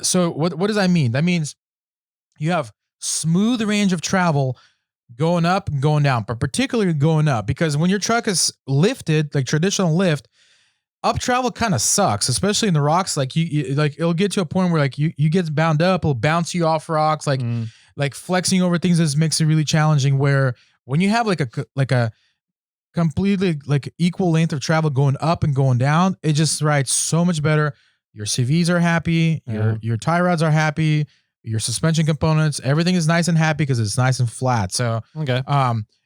So what does that mean? That means you have smooth range of travel going up and going down, but particularly going up, because when your truck is lifted, like traditional lift, up travel kind of sucks, especially in the rocks. Like you like it'll get to a point where like you get bound up, it'll bounce you off rocks, like flexing over things just makes it really challenging. Where when you have like a completely like equal length of travel going up and going down, it just rides so much better. Your CVs are happy, your tie rods are happy, your suspension components, everything is nice and happy because it's nice and flat. So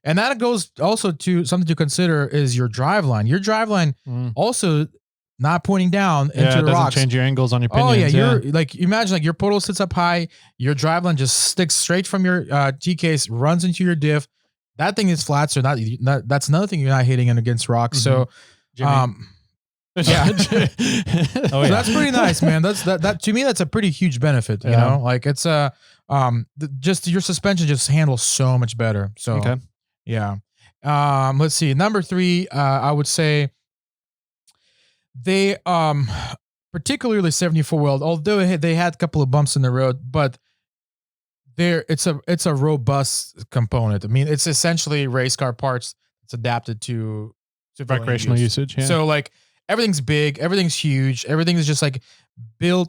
and that goes also to something to consider is your drive line. Your drive line also not pointing down into the rocks. Change your angles on your pinions. Oh yeah, you're like imagine like your portal sits up high, your drive line just sticks straight from your T case, runs into your diff. That thing is flat, so that's another thing you're not hitting against rocks. So so that's pretty nice, man. That to me that's a pretty huge benefit. You know, like it's just your suspension just handles so much better. So let's see. Number 3, I would say they particularly 74 weld, although they had a couple of bumps in the road, but it's a robust component. I mean, it's essentially race car parts. It's adapted to recreational usage. Yeah. So like everything's big, everything's huge, everything is just like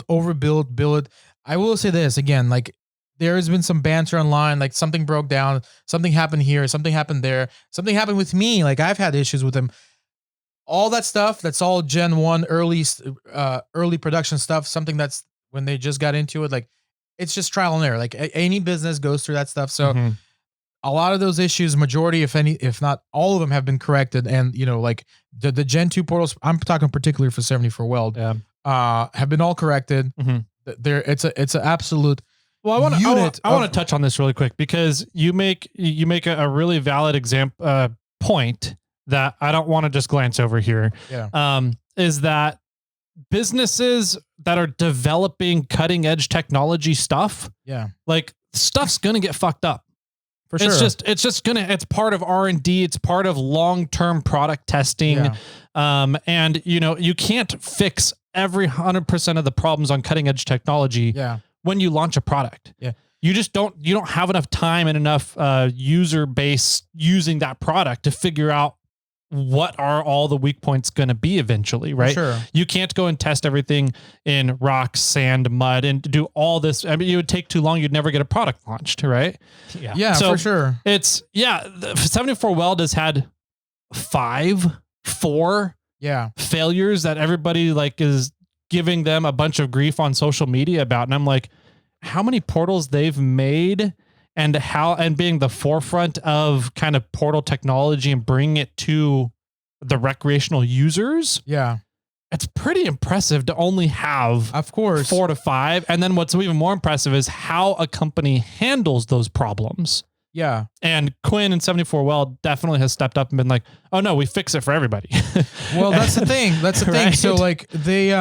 overbuilt, built. I will say this again, like there has been some banter online, like something broke down, something happened here, something happened there, something happened with me. Like I've had issues with them. All that stuff, that's all Gen 1 early production stuff, something that's when they just got into it, like it's just trial and error. Like any business goes through that stuff. So a lot of those issues, majority, if not all of them, have been corrected. And like the Gen 2 portals, I'm talking particularly for 74 weld, have been all corrected. It's an absolute. Well, I want to touch on this really quick because you make a really valid point that I don't want to just glance over here. Is that businesses that are developing cutting edge technology stuff, like stuff's gonna get fucked up. For sure. It's part of R&D. It's part of long-term product testing. Yeah. And you can't fix every 100% of the problems on cutting edge technology when you launch a product. Yeah. You don't have enough time and enough user base using that product to figure out what are all the weak points going to be eventually, right? Sure. You can't go and test everything in rock, sand, mud, and do all this. I mean, it would take too long. You'd never get a product launched, right? Yeah. Yeah, so for sure. The 74 Weld has had 4 failures that everybody like is giving them a bunch of grief on social media about. And I'm like, how many portals they've made and being the forefront of kind of portal technology and bringing it to the recreational users. Yeah. It's pretty impressive to only have, of course, 4 to 5. And then what's even more impressive is how a company handles those problems. Yeah. And Quinn and 74 Weld definitely has stepped up and been like, oh no, we fix it for everybody. Well, that's the thing. That's the thing. Right? So like they,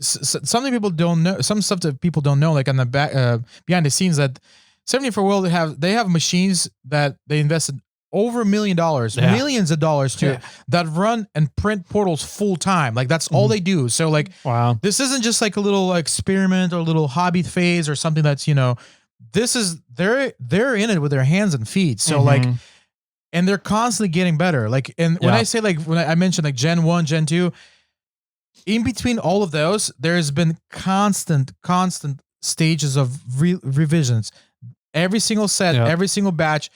something people don't know, some stuff that people don't know, like on the back, behind the scenes, that 74 Weld they have machines that they invested over $1 million, millions of dollars to that run and print portals full time. Like that's all they do. So like, wow, this isn't just like a little experiment or a little hobby phase or something that's, this is, they're in it with their hands and feet. So like, and they're constantly getting better. Like, and when I say like, when I mentioned like Gen 1, Gen 2, in between all of those, there's been constant stages of revisions. Every single set, every single batch,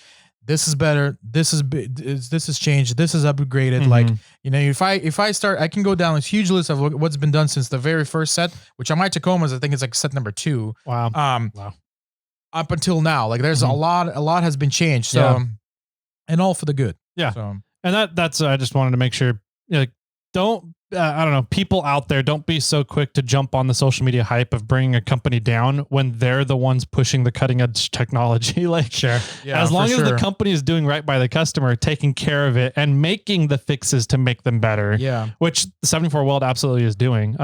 this is better. This is changed. This is upgraded. Like, if I start, I can go down a huge list of what's been done since the very first set, which on my Tacomas, I think it's like set number 2. Wow. Wow. Up until now, like there's a lot has been changed. So, and all for the good. Yeah. So, and that's, I just wanted to make sure, don't, I don't know, people out there, don't be so quick to jump on the social media hype of bringing a company down when they're the ones pushing the cutting edge technology. Like, as long as the company is doing right by the customer, taking care of it and making the fixes to make them better, which the 74 Weld absolutely is doing.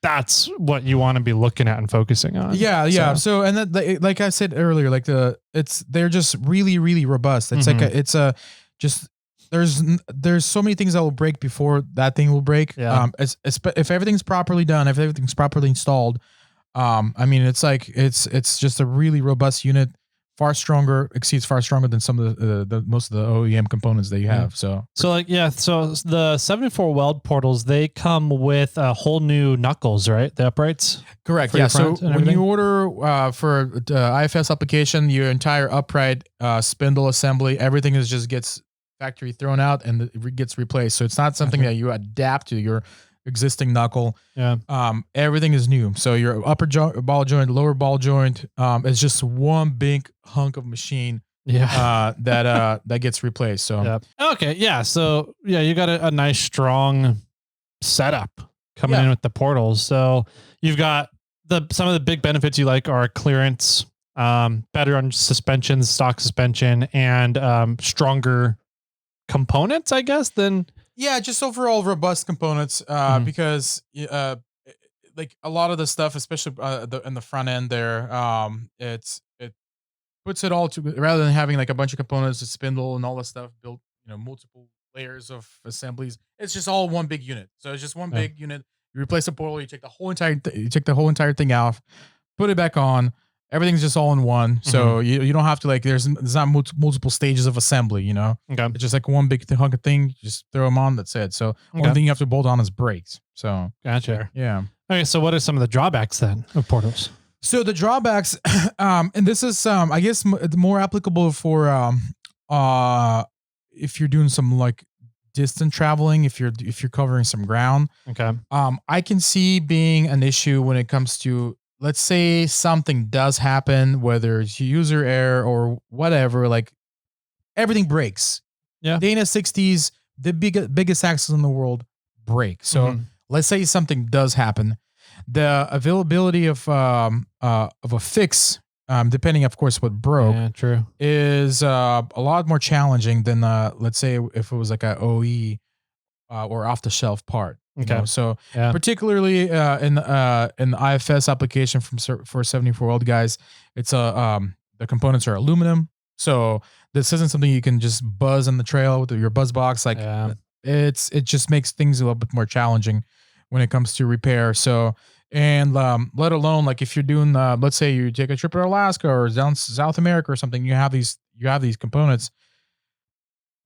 That's what you want to be looking at and focusing on. Yeah. So, and that, like I said earlier, like they're just really, really robust. It's there's so many things that will break before that thing will break. Yeah. If everything's properly done, if everything's properly installed, I mean, it's just a really robust unit, exceeds far stronger than some of the most of the OEM components that you have. So the 74 Weld portals, they come with a whole new knuckles, right? The uprights. Correct. Yeah. So when you order for IFS application, your entire upright spindle assembly, everything gets factory thrown out and it gets replaced. So it's not something that you adapt to your existing knuckle. Yeah. Everything is new. So your upper ball joint, lower ball joint, is just one big hunk of machine. Yeah. That gets replaced. So okay. Yeah. So you got a nice strong setup coming in with the portals. So you've got some of the big benefits you like are clearance, better on suspensions, stock suspension, and stronger components, I guess, then just overall robust components, because like a lot of the stuff, especially in the front end there, it puts it all to, rather than having like a bunch of components, a spindle and all this stuff built, multiple layers of assemblies, it's just all one big unit. So it's just one big unit. You replace the portal, you take the whole entire thing out, put it back on. Everything's just all in one. So you don't have to there's not multiple stages of assembly, Okay. It's just like one big hunk of thing. You just throw them on. That's it. So only thing you have to bolt on is brakes. So gotcha. Yeah. Okay. So what are some of the drawbacks then of portals? So the drawbacks, and this is, I guess more applicable for, if you're doing some distant traveling, if you're covering some ground. Okay. I can see being an issue when it comes to, let's say something does happen, whether it's user error or whatever, everything breaks. Yeah. Dana 60s, the biggest axles in the world break. So let's say something does happen. The availability of a fix, depending, of course, what broke, is a lot more challenging than, let's say, if it was like a OE or off-the-shelf part. Okay. So particularly in the IFS application for 74 Weld guys, it's the components are aluminum. So this isn't something you can just buzz on the trail with your buzz box. Like it just makes things a little bit more challenging when it comes to repair. So, and let alone like if you're doing, let's say you take a trip to Alaska or down South America or something, you have these components.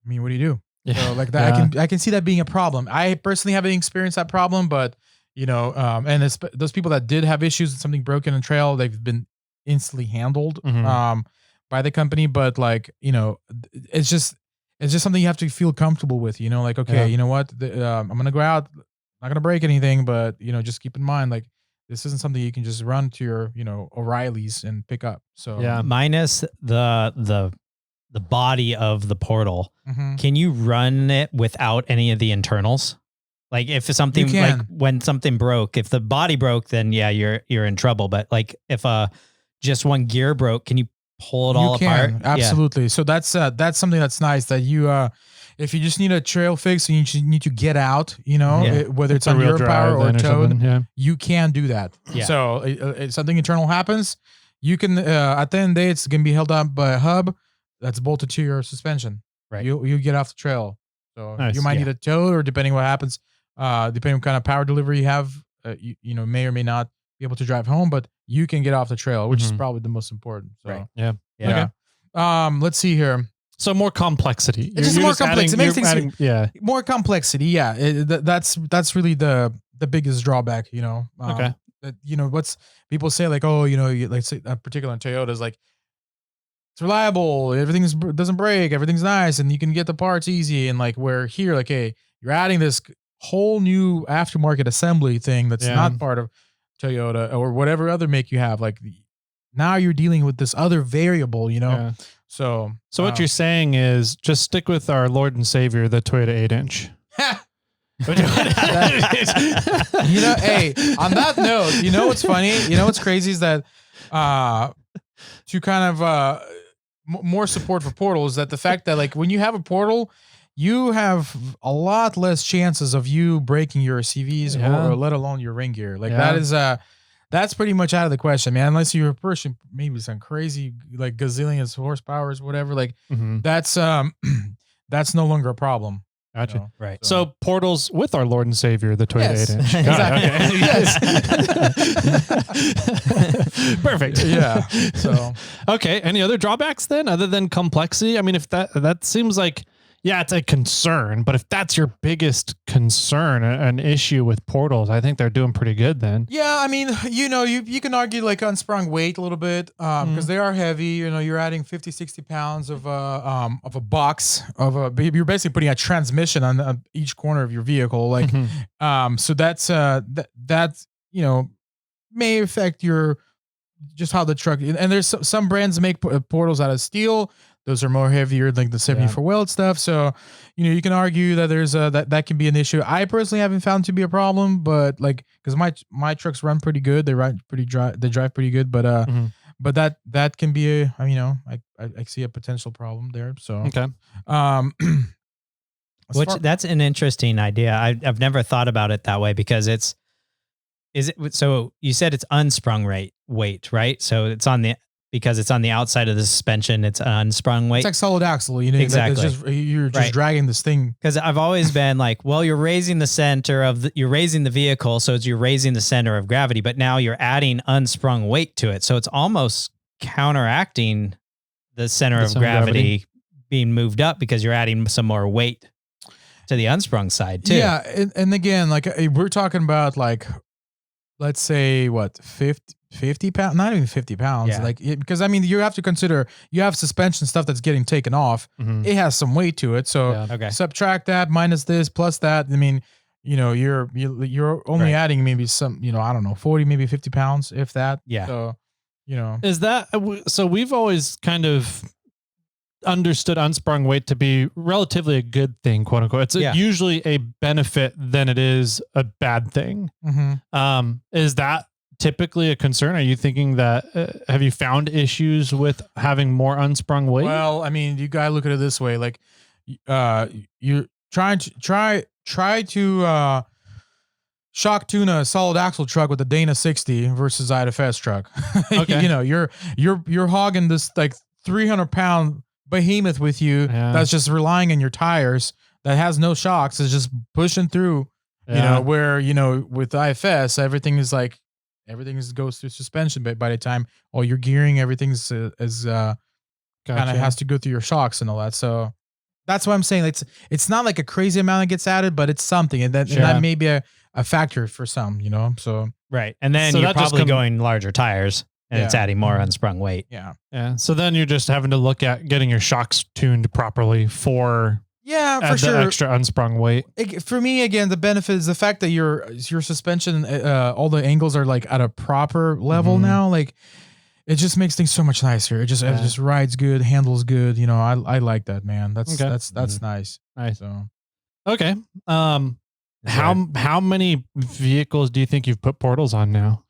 I mean, what do you do? Yeah. So like that, I can see that being a problem. I personally haven't experienced that problem, but and it's those people that did have issues with something broken in trail, they've been instantly handled by the company. But like, it's just something you have to feel comfortable with, like, okay, you know what, I'm going to go out, not going to break anything, but just keep in mind, like, this isn't something you can just run to your, O'Reilly's and pick up. So minus the body of the portal, can you run it without any of the internals? Like if something, like when something broke, if the body broke, then you're in trouble. But like if just one gear broke, can you pull it all apart? Absolutely. Yeah. So that's something that's nice that you, if you just need a trail fix and you need to get out, whether it's on your power or towed, you can do that. Yeah. So if something internal happens, you can, at the end of the day, it's going to be held up by a hub that's bolted to your suspension. Right. You get off the trail. So you might need a tow, or depending what happens, depending on what kind of power delivery you have, you may or may not be able to drive home, but you can get off the trail, which is probably the most important. So, right. Yeah. Okay. Let's see here. So more complexity. It's just more complex. It makes things more complexity. Yeah. That's really the biggest drawback, okay. What's people say like, oh, like say a particular Toyota is like, it's reliable, everything doesn't break, everything's nice, and you can get the parts easy. And like where here, like, hey, you're adding this whole new aftermarket assembly thing that's not part of Toyota or whatever other make you have. Like now you're dealing with this other variable, Yeah. So what you're saying is just stick with our Lord and Savior, the Toyota 8-inch. Hey, on that note, what's funny? What's crazy is that to kind of more support for portals, that the fact that like when you have a portal, you have a lot less chances of you breaking your CVs or let alone your ring gear. Like that is that's pretty much out of the question, man. Unless you're a person, maybe some crazy like gazillions horsepowers, whatever. Like that's no longer a problem. Gotcha. Right. So portals with our Lord and Savior, the Toyota 8-inch. Yes. Perfect. Yeah. So okay. Any other drawbacks then, other than complexity? I mean, if that seems like, it's a concern, but if that's your biggest concern, an issue with portals, I think they're doing pretty good then. Yeah, I mean, you can argue like unsprung weight a little bit because they are heavy. You're adding 50, 60 pounds of a box you're basically putting a transmission on each corner of your vehicle. Like, so that's that may affect just how the truck. And there's some brands make portals out of steel. Those are more heavier, like the 74 weld stuff. So, you can argue that there's that can be an issue. I personally haven't found to be a problem, but like, because my trucks run pretty good, they drive pretty good, but that can be I see a potential problem there. So okay, that's an interesting idea. I've never thought about it that way because so you said it's unsprung weight, right? So because it's on the outside of the suspension, it's unsprung weight. It's like solid axle, exactly. You're just dragging this thing. Because I've always been like, well, you're raising the center you're raising the vehicle, so you're raising the center of gravity, but now you're adding unsprung weight to it, so it's almost counteracting the center of gravity being moved up because you're adding some more weight to the unsprung side too. Yeah, and again, like we're talking about like, let's say what 50 pounds, not even 50 pounds. Yeah. Like, because I mean, you have to consider you have suspension stuff that's getting taken off. It has some weight to it. So subtract that, minus this, plus that. I mean, you're only adding maybe some, I don't know, 40, maybe 50 pounds, if that. Yeah. So, is that, so we've always kind of understood unsprung weight to be relatively a good thing, quote unquote. It's usually a benefit than it is a bad thing. Is that typically a concern? Are you thinking that, have you found issues with having more unsprung weight? Well, I mean, you gotta look at it this way. Like, you're trying to shock tune a solid axle truck with a Dana 60 versus IFS truck. Okay. You're hogging this like 300-pound behemoth with you that's just relying on your tires, that has no shocks, is just pushing through. Where with IFS everything goes through suspension, but by the time all your gearing, everything's kind of has to go through your shocks and all that. So that's why I'm saying it's not like a crazy amount that gets added, but it's something, and that may be a factor for some, So right, and then you're probably going larger tires, and it's adding more unsprung weight. Yeah. So then you're just having to look at getting your shocks tuned properly for the extra unsprung weight. For me, again, the benefit is the fact that your suspension, all the angles are like at a proper level now. Like, it just makes things so much nicer. It just rides good, handles good. I like that, man. That's nice. Nice. So, okay. How many vehicles do you think you've put portals on now?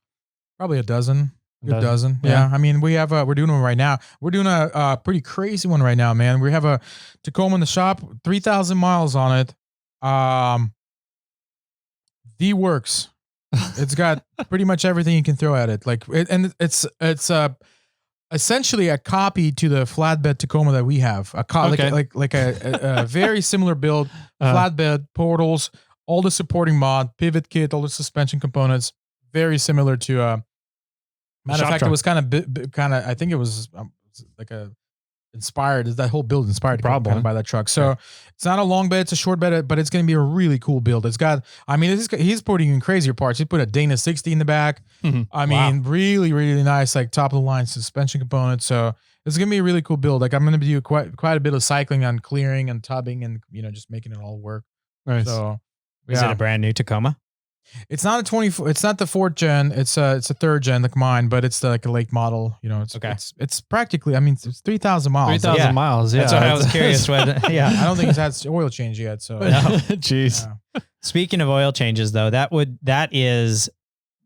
Probably a dozen. A dozen. Yeah. I mean, we're doing one right now. We're doing a pretty crazy one right now, man. We have a Tacoma in the shop, 3,000 miles on it. The works. It's got pretty much everything you can throw at it. It's essentially a copy to the flatbed Tacoma that we have. Like a very similar build, flatbed, portals, all the supporting mod, pivot kit, all the suspension components, very similar to matter of fact, it was kind of. I think it was like inspired. That whole build inspired probably by that truck. So it's not a long bed; it's a short bed, but it's going to be a really cool build. It's got. I mean, he's putting in crazier parts. He put a Dana 60 in the back. I mean, really, really nice, like top of the line suspension components. So it's going to be a really cool build. Like, I'm going to do quite a bit of cycling on clearing and tubbing, and just making it all work. Nice. So is it a brand new Tacoma? It's not it's not the 4th gen. It's a 3rd gen like mine, but it's like a late model. It's practically. I mean, it's 3,000 miles. 3,000 miles. Yeah. That's why I was curious. I don't think it's had oil change yet. So, jeez. Speaking of oil changes, though, that is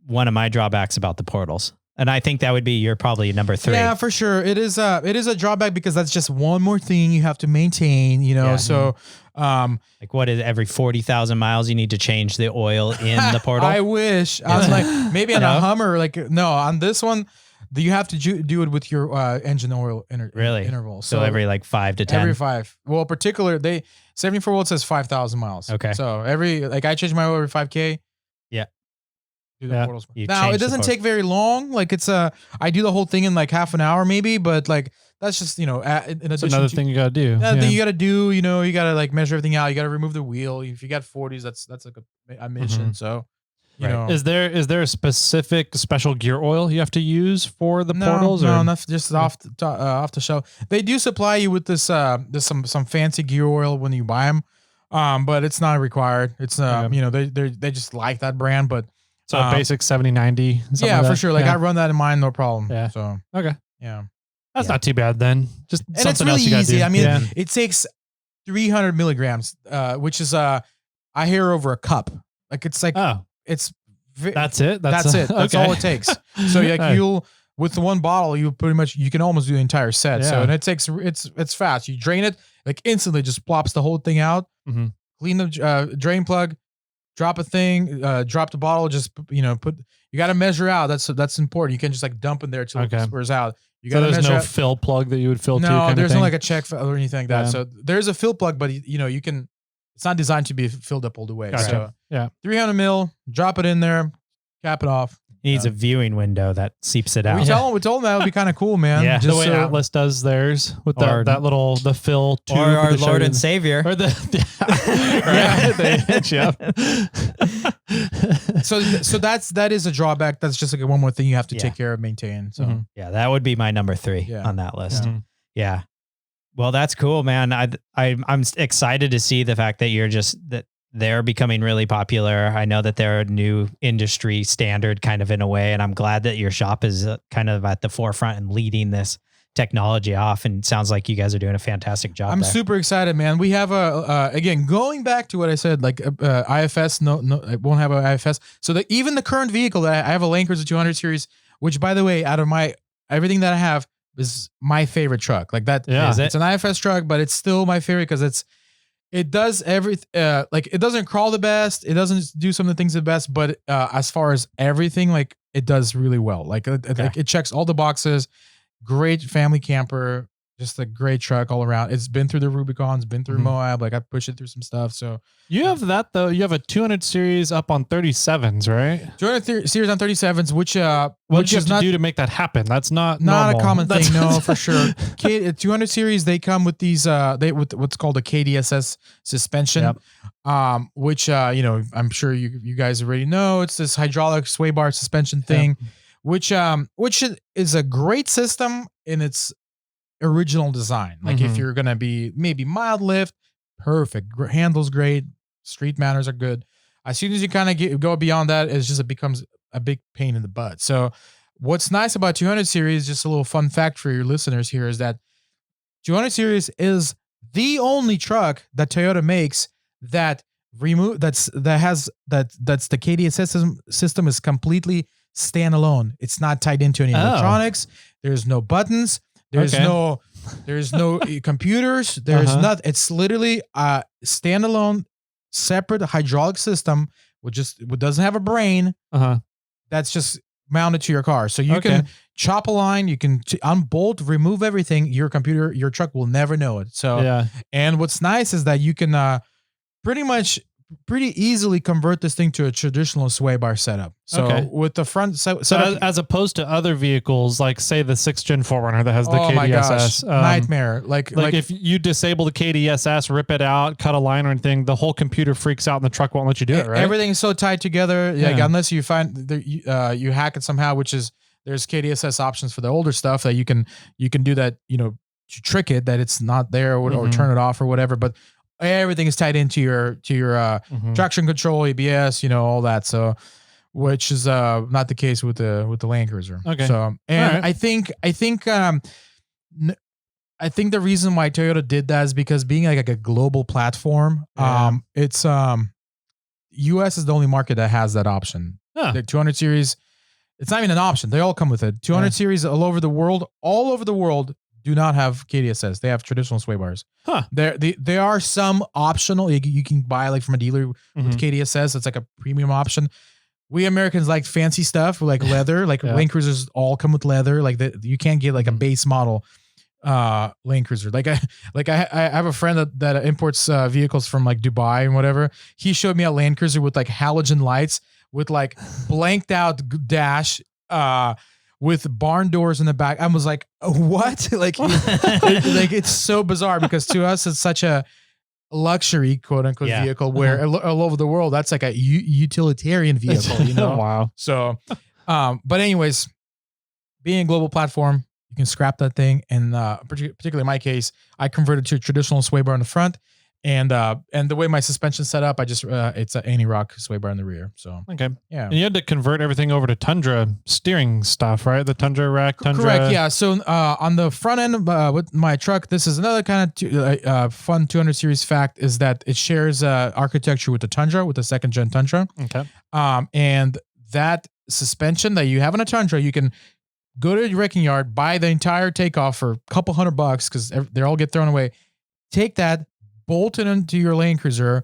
one of my drawbacks about the portals. And I think that would be your probably number 3. Yeah, for sure. It is a drawback because that's just one more thing you have to maintain, So, like, what is every 40,000 miles you need to change the oil in the portal? I wish. I was like, maybe on a Hummer, on this one, you have to do it with your engine oil interval. So every 5 to 10. Every 5. Well, 74 volt says 5,000 miles. Okay. So I change my oil every 5K. Yeah. Now it doesn't take very long. I do the whole thing in half an hour maybe, but that's just in addition. It's another thing you gotta do. Another thing you gotta do. You gotta measure everything out. You gotta remove the wheel. If you got 40s, that's like a mission. So is there a specific special gear oil you have to use for the portals? No, that's just off the shelf. They do supply you with this some fancy gear oil when you buy them, but it's not required. It's they just like that brand, but. So basic 70-90. Yeah, for sure. I run that in mine, no problem. Yeah. So okay. Yeah. That's not too bad then. Just and something it's really else you gotta easy. do. I mean, it takes 300 milligrams, which is a hair over a cup. It's that's it. That's it. That's all it takes. So you'll with the one bottle, you can almost do the entire set. Yeah. So and it's fast. You drain it instantly, just plops the whole thing out. Mm-hmm. Clean the drain plug. Drop a thing, drop the bottle, just you got to measure out. That's important. You can't just dump in there till it spurs out. You got to there's measure no out. Fill plug that you would fill to. No, there's no a check or anything like that. So there's a fill plug, but you can. It's not designed to be filled up all the way. Gotcha. So 300 mil, drop it in there, cap it off. He needs a viewing window that seeps it out. We told him that would be kind of cool, man. Yeah, just the way Atlas does theirs with the fill tube. Or our Lord and Savior. Or So that is a drawback. That's just one more thing you have to take care of, maintain. So yeah, that would be my number 3 on that list. Yeah. Well, that's cool, man. I'm excited to see the fact that they're becoming really popular. I know that they're a new industry standard kind of in a way, and I'm glad that your shop is kind of at the forefront and leading this technology off, and it sounds like you guys are doing a fantastic job. I'm super excited, man. We have again, going back to what I said, IFS, no, it won't have an IFS. So even the current vehicle that I have a Lancaster 200 series, which by the way, out of everything that I have is my favorite truck. It's an IFS truck, but it's still my favorite because it does everything. It doesn't crawl the best. It doesn't do some of the things the best, but as far as everything, it does really well. It checks all the boxes. Great family camper. Just a great truck all around. It's been through the Rubicons, been through Moab. Like I pushed it through some stuff. So you have that though. You have a 200 series up on 37s, right? 200 series on 37s, which what do you have to do to make that happen? That's not a common thing. No, for sure. 200 series, they come with these with what's called a KDSS suspension, which I'm sure you guys already know. It's this hydraulic sway bar suspension thing, which is a great system in its original design. Like if you're gonna be maybe mild lift, perfect. Handles great, street manners are good. As soon as you kind of go beyond that, it becomes a big pain in the butt. So what's nice about 200 series, just a little fun fact for your listeners here, is that 200 series is the only truck that Toyota makes that's the KDSS system is completely standalone. It's not tied into any electronics. There's no buttons. There's no computers. There's not. It's literally a standalone, separate hydraulic system which doesn't have a brain. That's just mounted to your car, so you can chop a line, you can unbolt, remove everything. Your truck will never know it. So and what's nice is that you can pretty easily convert this thing to a traditional sway bar setup. So with the front setup, as opposed to other vehicles, like say the 6th Gen 4Runner that has the KDSS. My gosh, nightmare. Like if you disable the KDSS, rip it out, cut a line or anything, the whole computer freaks out and the truck won't let you do it, right? Everything's so tied together. Like unless you find you hack it somehow, which is there's KDSS options for the older stuff that you can do that, to trick it that it's not there or turn it off or whatever. But everything is tied into your traction control, ABS, all that. So, which is not the case with the Land Cruiser. Okay. So, and right. I think the reason why Toyota did that is because being like a global platform, it's US is the only market that has that option. The 200 series, it's not even an option. They all come with it. 200 series all over the world do not have KDSS. They have traditional sway bars. There are some optional. You can buy like from a dealer with KDSS. It's like a premium option. We Americans like fancy stuff, like leather. Like Land Cruisers all come with leather. Like you can't get like a base model Land Cruiser. Like I have a friend that imports vehicles from like Dubai and whatever. He showed me a Land Cruiser with like halogen lights with like blanked out dash. With barn doors in the back. I was like, what? like it's so bizarre because to us, it's such a luxury, quote unquote, vehicle where all over the world, that's like a utilitarian vehicle, Wow. So, but anyways, being a global platform, you can scrap that thing. And particularly in my case, I converted to a traditional sway bar in the front. And the way my suspension's set up, I just it's an anti-rock sway bar in the rear. So yeah. And you had to convert everything over to Tundra steering stuff, right? The Tundra rack, Tundra. Correct. Yeah. So on the front end with my truck, this is another kind of fun 200 series fact is that it shares architecture with the Tundra, with the 2nd Gen Tundra. Okay. And that suspension that you have on a Tundra, you can go to your wrecking yard, buy the entire takeoff for a couple $100 because they all get thrown away. Take that, bolt it into your Land Cruiser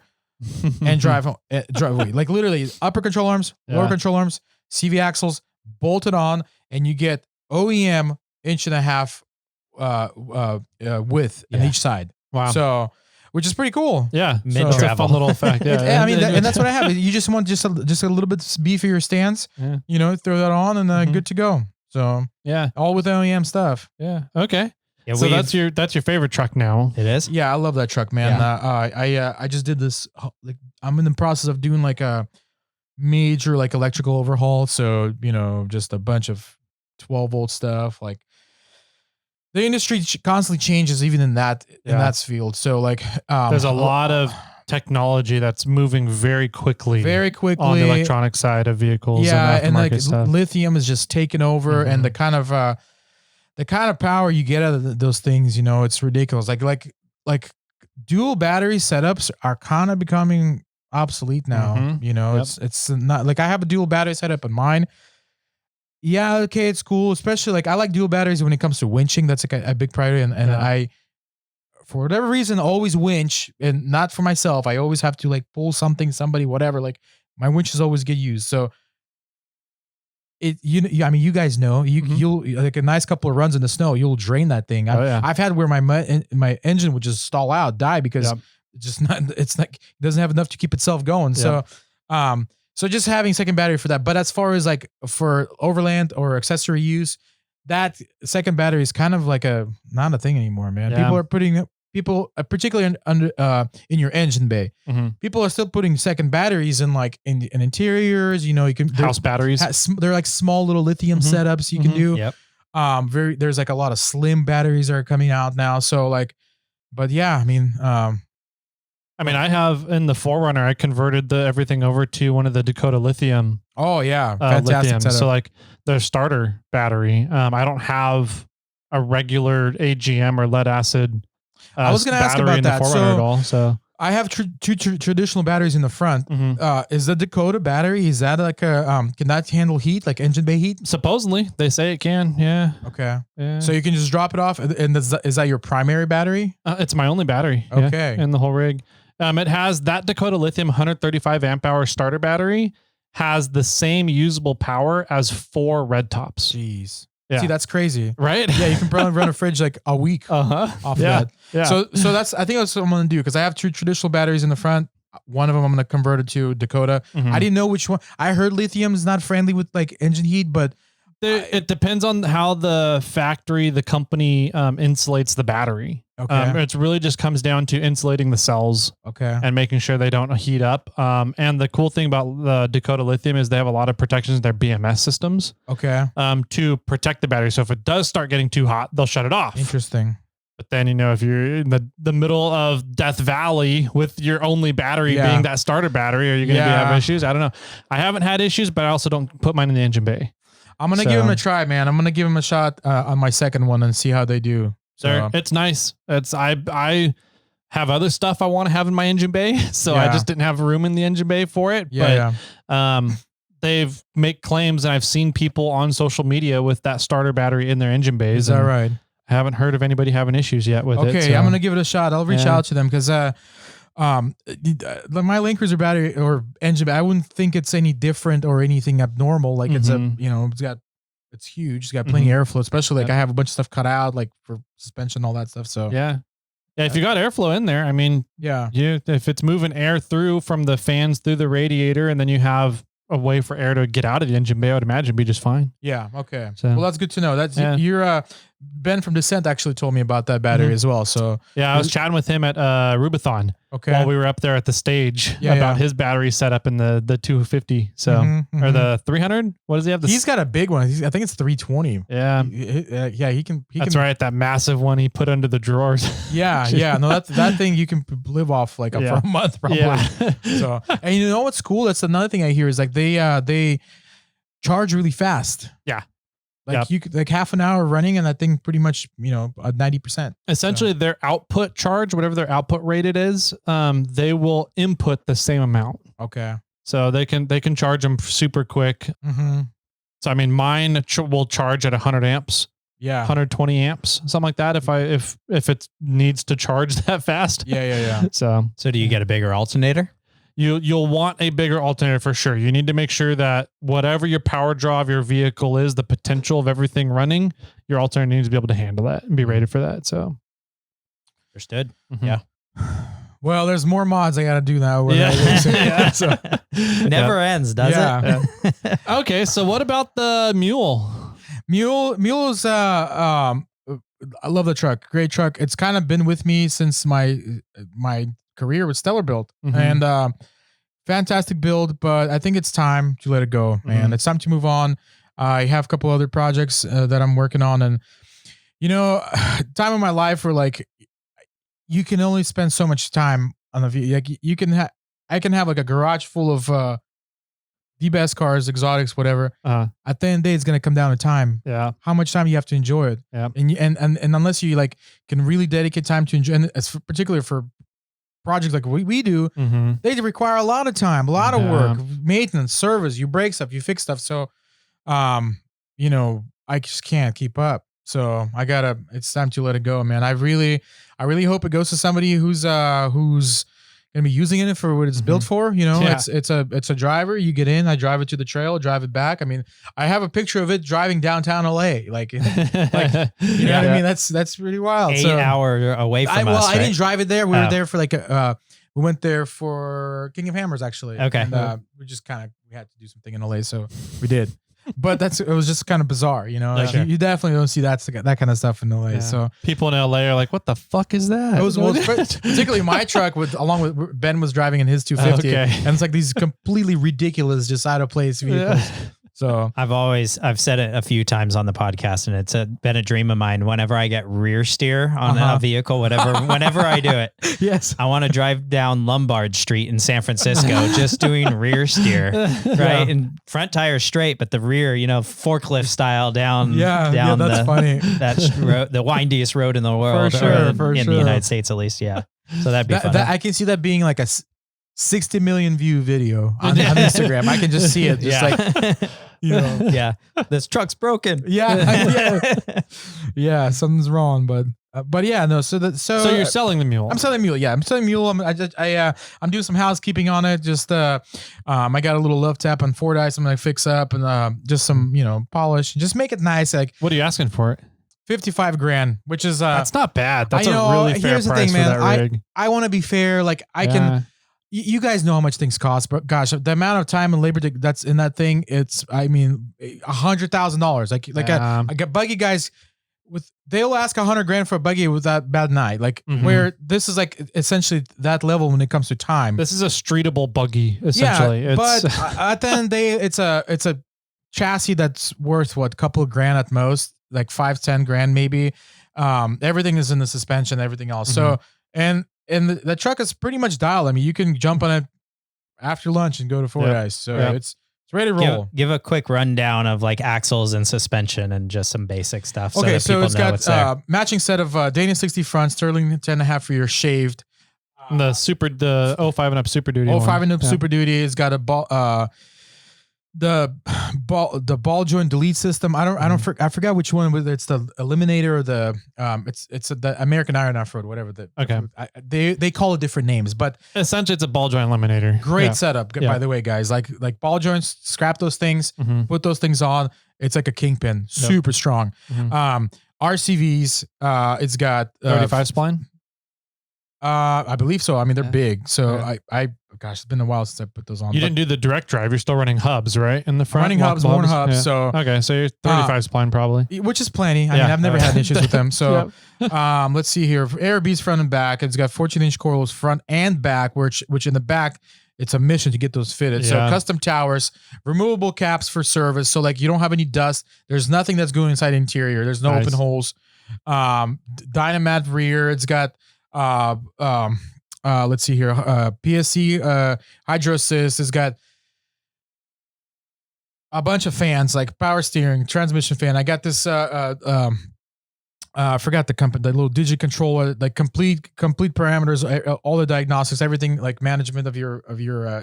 and drive away. Like literally upper control arms, lower control arms, CV axles, bolt it on, and you get OEM 1.5 width on each side. Wow. So, which is pretty cool. Yeah. It's a fun little fact. Yeah. And that's what I have. You just want just a little bit beefier stance, throw that on and good to go. So all with OEM stuff. Yeah. Okay. Yeah, so that's your favorite truck now. It is? Yeah, I love that truck, man. Yeah. I just did this. Like, I'm in the process of doing like a major like electrical overhaul. So just a bunch of 12-volt stuff. Like the industry constantly changes, even in that field. So like, there's a lot of technology that's moving very quickly on the electronic side of vehicles. And like stuff. Lithium is just taking over, and the kind of power you get out of those things, it's ridiculous. Like dual battery setups are kind of becoming obsolete now. It's not like I have a dual battery setup in mine. Yeah, okay, it's cool. Especially like I like dual batteries when it comes to winching. That's like a big priority. And I, for whatever reason, always winch, and not for myself. I always have to like pull somebody, whatever. Like my winches always get used. So I mean, you guys know, you'll like a nice couple of runs in the snow, you'll drain that thing. I've had where my engine would just stall out, die because it's just not. It's like it doesn't have enough to keep itself going. So, so just having second battery for that. But as far as like for overland or accessory use, that second battery is kind of like not a thing anymore, man. People are putting particularly in your engine bay, people are still putting second batteries in like in interiors. You know, you can house batteries. They're like small little lithium setups you can do. Yep. There's like a lot of slim batteries that are coming out now. So like, but yeah, I mean, I have in the 4Runner, I converted everything over to one of the Dakota lithium. Oh yeah, fantastic lithium. So like the starter battery. I don't have a regular AGM or lead acid. I was going to ask about that. So I have two traditional batteries in the front. Is the Dakota battery, is that like can that handle heat, like engine bay heat? Supposedly, they say it can. Yeah. Okay. Yeah. So you can just drop it off, and is that your primary battery? It's my only battery. Okay. In the whole rig. It has that Dakota lithium 135 amp hour starter battery, has the same usable power as 4 red tops. Jeez. Yeah. See, that's crazy. Right? Yeah, you can probably run a fridge like a week off that. Yeah. So I think that's what I'm going to do, because I have 2 traditional batteries in the front. One of them I'm going to convert it to Dakota. I didn't know which one. I heard lithium is not friendly with like engine heat, but it depends on how the company insulates the battery. Okay. It really just comes down to insulating the cells. Okay. And making sure they don't heat up. And the cool thing about the Dakota lithium is they have a lot of protections in their BMS systems. Okay. To protect the battery. So if it does start getting too hot, they'll shut it off. Interesting. But then, if you're in the middle of Death Valley with your only battery being that starter battery, are you going to have issues? I don't know. I haven't had issues, but I also don't put mine in the engine bay. I'm going to give them a try, man. I'm going to give them a shot on my second one and see how they do. So it's nice. I have other stuff I want to have in my engine bay, so I just didn't have room in the engine bay for it. They've make claims, and I've seen people on social media with that starter battery in their engine bays. Is that right? I haven't heard of anybody having issues yet with it. Okay, I'm gonna give it a shot. I'll reach out to them, because my Land Cruiser battery or engine bay, I wouldn't think it's any different or anything abnormal. Like it's it's huge. It's got plenty of airflow, especially like I have a bunch of stuff cut out, like for suspension, all that stuff. So yeah. If you got airflow in there, if it's moving air through from the fans through the radiator, and then you have a way for air to get out of the engine bay, I would imagine it'd be just fine. Yeah. Okay. So, well, that's good to know. That's you're Ben from Descent actually told me about that battery as well. So yeah, I was chatting with him at Rubathon. Okay. While we were up there at the stage about his battery setup in the 250. So or the 300. What does he have? He's got a big one. I think it's 320. Yeah. He can. That's right. That massive one he put under the drawers. Yeah. No, that thing you can live off like for a month probably. Yeah. So, and you know what's cool? That's another thing I hear is like they charge really fast. Yeah. Like you could like half an hour running, and that thing pretty much 90%. Essentially, their output charge, whatever their output rated is, they will input the same amount. Okay. So they can charge them super quick. So mine will charge at 100 amps. Yeah. 120 amps, something like that. If it needs to charge that fast. Yeah. So do you get a bigger alternator? You'll want a bigger alternator for sure. You need to make sure that whatever your power draw of your vehicle is, the potential of everything running, your alternator needs to be able to handle that and be rated for that. So understood. Yeah. Well, there's more mods I got to do now. So, never ends, does it? Yeah. Okay. So what about the Mule? Mule's I love the truck. Great truck. It's kind of been with me since my career with Stellar Build, and fantastic build, but I think it's time to let it go, man. It's time to move on. I have a couple other projects that I'm working on, and time in my life where like you can only spend so much time on the vehicle. Like I can have like a garage full of the best cars, exotics, whatever. At the end of the day, it's gonna come down to time. Yeah, how much time you have to enjoy it. Yeah, and unless you like can really dedicate time to enjoy, and particularly for projects like we do, they require a lot of time, a lot of work, maintenance, service. You break stuff, you fix stuff. So, I just can't keep up. So it's time to let it go, man. I really hope it goes to somebody who's gonna be using it for what it's built for. You know, it's a driver. You get in, I drive it to the trail, drive it back. I mean, I have a picture of it driving downtown LA. Like you know what I mean? That's pretty wild. 8 hour away from us. I didn't drive it there. We were there for like we went there for King of Hammers actually. Okay. And, we just we had to do something in LA, so we did. But it was just kind of bizarre, you know. Like you definitely don't see that kind of stuff in LA. Yeah. So people in LA are like, "What the fuck is that?" It was particularly my truck along with Ben was driving in his 250, and it's like these completely ridiculous, just out of place vehicles. Yeah. So I've said it a few times on the podcast, and it's been a dream of mine. Whenever I get rear steer on a vehicle, whenever I do it, yes, I want to drive down Lombard Street in San Francisco, just doing rear steer, right? And front tire straight, but the rear, forklift style down. Yeah, that's funny. That's the windiest road in the world, in the United States at least. Yeah, so that'd be fun. I can see that being like a 60 million view video on Instagram. I can just see it, yeah, this truck's broken. Yeah, something's wrong, but yeah, no. So you're selling the Mule. I'm selling Mule. Yeah, I'm selling Mule. I'm doing some housekeeping on it. Just I got a little love tap on Fordyce. I'm gonna fix up and just some polish. Just make it nice. Like, what are you asking for it? $55,000, which is that's not bad. That's a really fair here's the price thing, man. for that rig. I want to be fair. Like I can. You guys know how much things cost, but gosh, the amount of time and labor that's in that thing, it's, $100,000. I got buggy guys they'll ask $100,000 for a buggy with that bad night. Like where this is like essentially that level when it comes to time. This is a streetable buggy, essentially. Yeah, but at the end of the day, it's a chassis that's worth a couple of grand at most, like $5-10,000 maybe. Everything is in the suspension, everything else. So, and the truck is pretty much dialed. I mean, you can jump on it after lunch and go to Fordyce. So it's ready to roll. Give a quick rundown of like axles and suspension and just some basic stuff. Okay, so it's got matching set of Dana 60 front, Sterling 10.5 rear shaved. The 05 and up Super Duty. 05 and up Super Duty. It's got a ball. The ball joint delete system. I forgot which one, whether it's the Eliminator or the it's the American Iron Off-Road, whatever. They call it different names, but essentially it's a ball joint eliminator. Great setup, by the way, guys. Like ball joints, scrap those things, put those things on. It's like a kingpin, super strong. RCVs. It's got 35 spline. I believe so. I mean, they're big. So gosh, it's been a while since I put those on. You didn't do the direct drive. You're still running hubs, right? In the front? Running hubs, more hubs. Yeah. So okay, so you're 35 spline probably. Which is plenty. I mean, I've never had issues with them. So let's see here. ARBs front and back. It's got 14-inch coils front and back, which in the back, it's a mission to get those fitted. So custom towers, removable caps for service. So like you don't have any dust. There's nothing that's going inside the interior. There's no open holes. Dynamat rear. It's got let's see here. PSC hydro assist. It's got a bunch of fans like power steering, transmission fan. I got this I forgot the company, the little digit controller, like complete parameters, all the diagnostics, everything, like management of your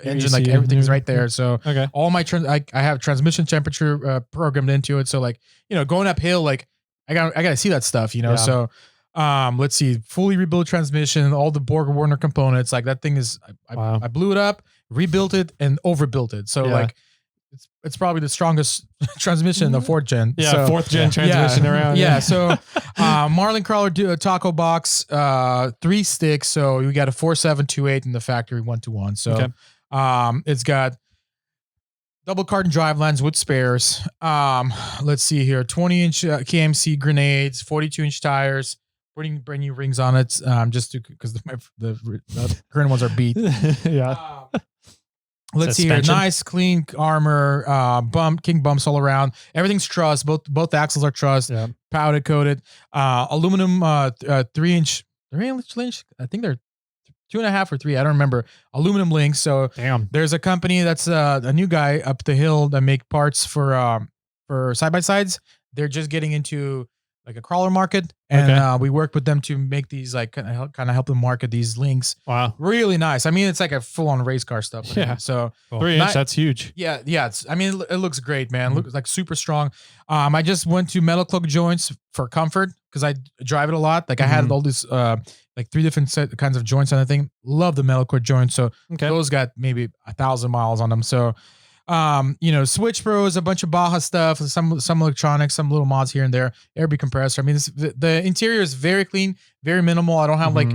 engine, like everything's right there. So all my I have transmission temperature programmed into it. So like, going uphill, like I gotta see that stuff, so let's see, fully rebuilt transmission, all the Borg Warner components, like that thing is, I blew it up, rebuilt it, and overbuilt it. So like, it's probably the strongest transmission in the 4th gen. Yeah, so, 4th gen transmission around. Yeah, so Marlin Crawler taco box, 3 sticks. So you got a 4.728 in the factory 1-to-1. So it's got double carton drive lines with spares. Let's see here, 20-inch KMC grenades, 42-inch tires. Putting brand new rings on it, just because the current ones are beat. Let's see here, nice clean armor, king bumps all around. Everything's truss. Both axles are truss, powder coated, aluminum 3-inch. I think they're 2.5 or 3. I don't remember. Aluminum links. So there's a company that's a new guy up the hill that make parts for side by sides. They're just getting into like a crawler market, and we work with them to make these, like kind of help them market these links. Wow, really nice. I mean, it's like a full on race car stuff. Yeah, so 3-inch, that's huge. Yeah. It looks great, man. Looks like super strong. I just went to metal cloak joints for comfort because I drive it a lot. Like I had all these like 3 different kinds of joints on the thing. Love the metal core joints. So those got maybe 1,000 miles on them. So Switch Pros, a bunch of Baja stuff, some electronics, some little mods here and there, air compressor. I mean, the interior is very clean, very minimal. I don't have like,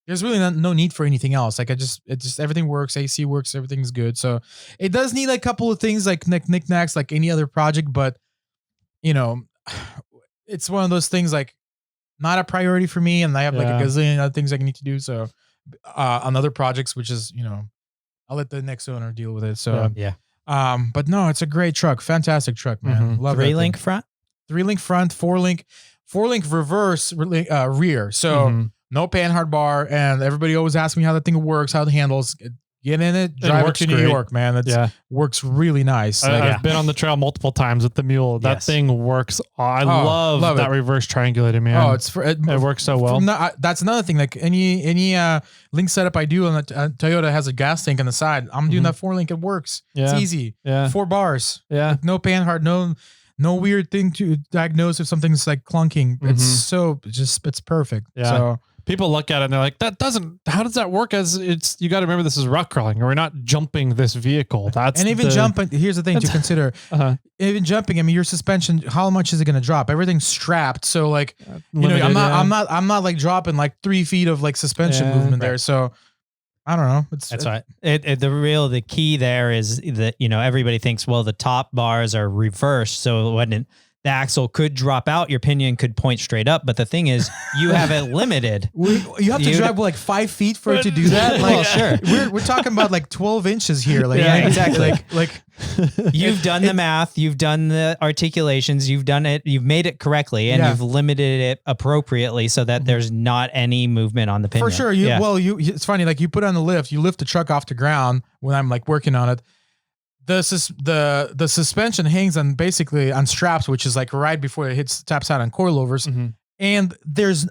there's really no need for anything else. Like it just everything works, AC works, everything's good. So it does need like a couple of things like knickknacks, like any other project, but it's one of those things like not a priority for me, and I have like a gazillion other things I need to do. So on other projects, which is I'll let the next owner deal with it. So but no, it's a great truck, fantastic truck, man. Love 3-link front, 3-link front, 4-link reverse rear. So no panhard bar, and everybody always asks me how the thing works, how it handles. Get in it, drive it to New York, man. It works really nice. I've been on the trail multiple times with the Mule. That thing works. I love that reverse triangulated, man. Oh, it works so well. That's another thing. Like any link setup I do on the Toyota has a gas tank on the side. I'm doing that 4-link. It works. It's easy. 4 bars. Like no panhard. No weird thing to diagnose if something's like clunking. It's perfect. So. People look at it and they're like, how does that work? You got to remember this is rock crawling, or we're not jumping this vehicle. Jumping. Here's the thing to consider. Even jumping, I mean, your suspension, how much is it going to drop? Everything's strapped. So like, I'm not like dropping like 3 feet of like suspension movement there. So I don't know. That's right. The key there is that, everybody thinks, well, the top bars are reversed. So when the axle could drop out, your pinion could point straight up. But the thing is, you have it limited. You have to drive like 5 feet for it to do that. Like, well, sure. We're talking about like 12 inches here. Like, exactly. Like you've done the math, you've done the articulations, you've done it, you've made it correctly, and you've limited it appropriately so that there's not any movement on the pinion. For sure. It's funny. Like you put on the lift, you lift the truck off the ground when I'm like working on it. The suspension hangs on basically on straps, which is like right before it taps out on coilovers, and there's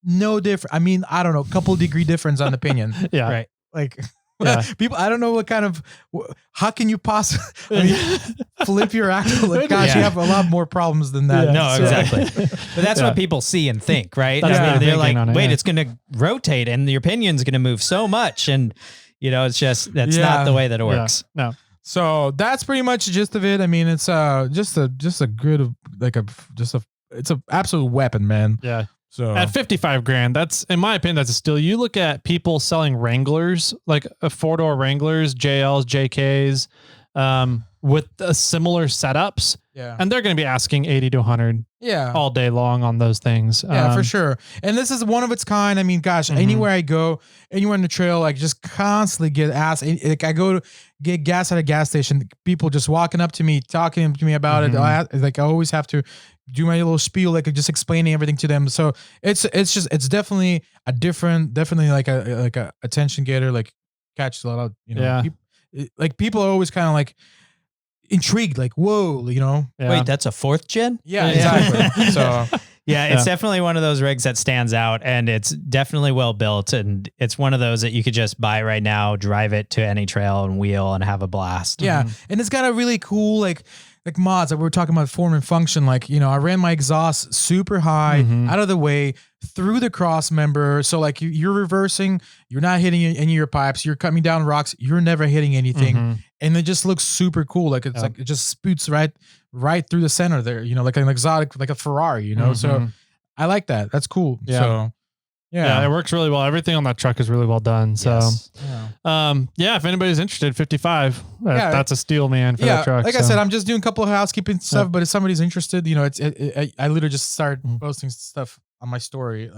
no difference. I mean, I don't know, a couple degree difference on the pinion. Right. Like people, I don't know what kind of. How can you possibly flip your axle? Like, gosh, you have a lot more problems than that. No, exactly. But that's what people see and think, right? They're like, wait, it's going to rotate, and your pinion's going to move so much, and it's just that's not the way that it works. No. So that's pretty much the gist of it. I mean, it's just a good it's an absolute weapon, man. Yeah. So at $55,000, that's, in my opinion, that's a steal. You look at people selling Wranglers, like a 4-door Wranglers, JLs, JKs, with similar setups. Yeah. And they're going to be asking 80 to 100 all day long on those things. Yeah, for sure. And this is one of its kind. I mean, gosh, anywhere I go, anywhere in the trail, like just constantly get asked. Like I go to get gas at a gas station, people just walking up to me, talking to me about it. I always have to do my little spiel, like just explaining everything to them. So it's definitely definitely like a attention getter, like catches a lot of, people are always kind of like intrigued, like, whoa, Wait, that's a 4th gen? Yeah, exactly. So it's definitely one of those rigs that stands out, and it's definitely well built, and it's one of those that you could just buy right now, drive it to any trail and wheel and have a blast. Yeah. And it's got a really cool like mods that we were talking about, form and function. Like, I ran my exhaust super high out of the way through the cross member. So like you're reversing, you're not hitting any of your pipes, you're coming down rocks, you're never hitting anything. And it just looks super cool. Like it's like, it just spoots right through the center there, like an exotic, like a Ferrari, So I like that. That's cool. Yeah. So it works really well. Everything on that truck is really well done. So, if anybody's interested, 55, that's a steal, man, for that truck. Like I said, I'm just doing a couple of housekeeping stuff, but if somebody's interested, I literally just started posting stuff on my story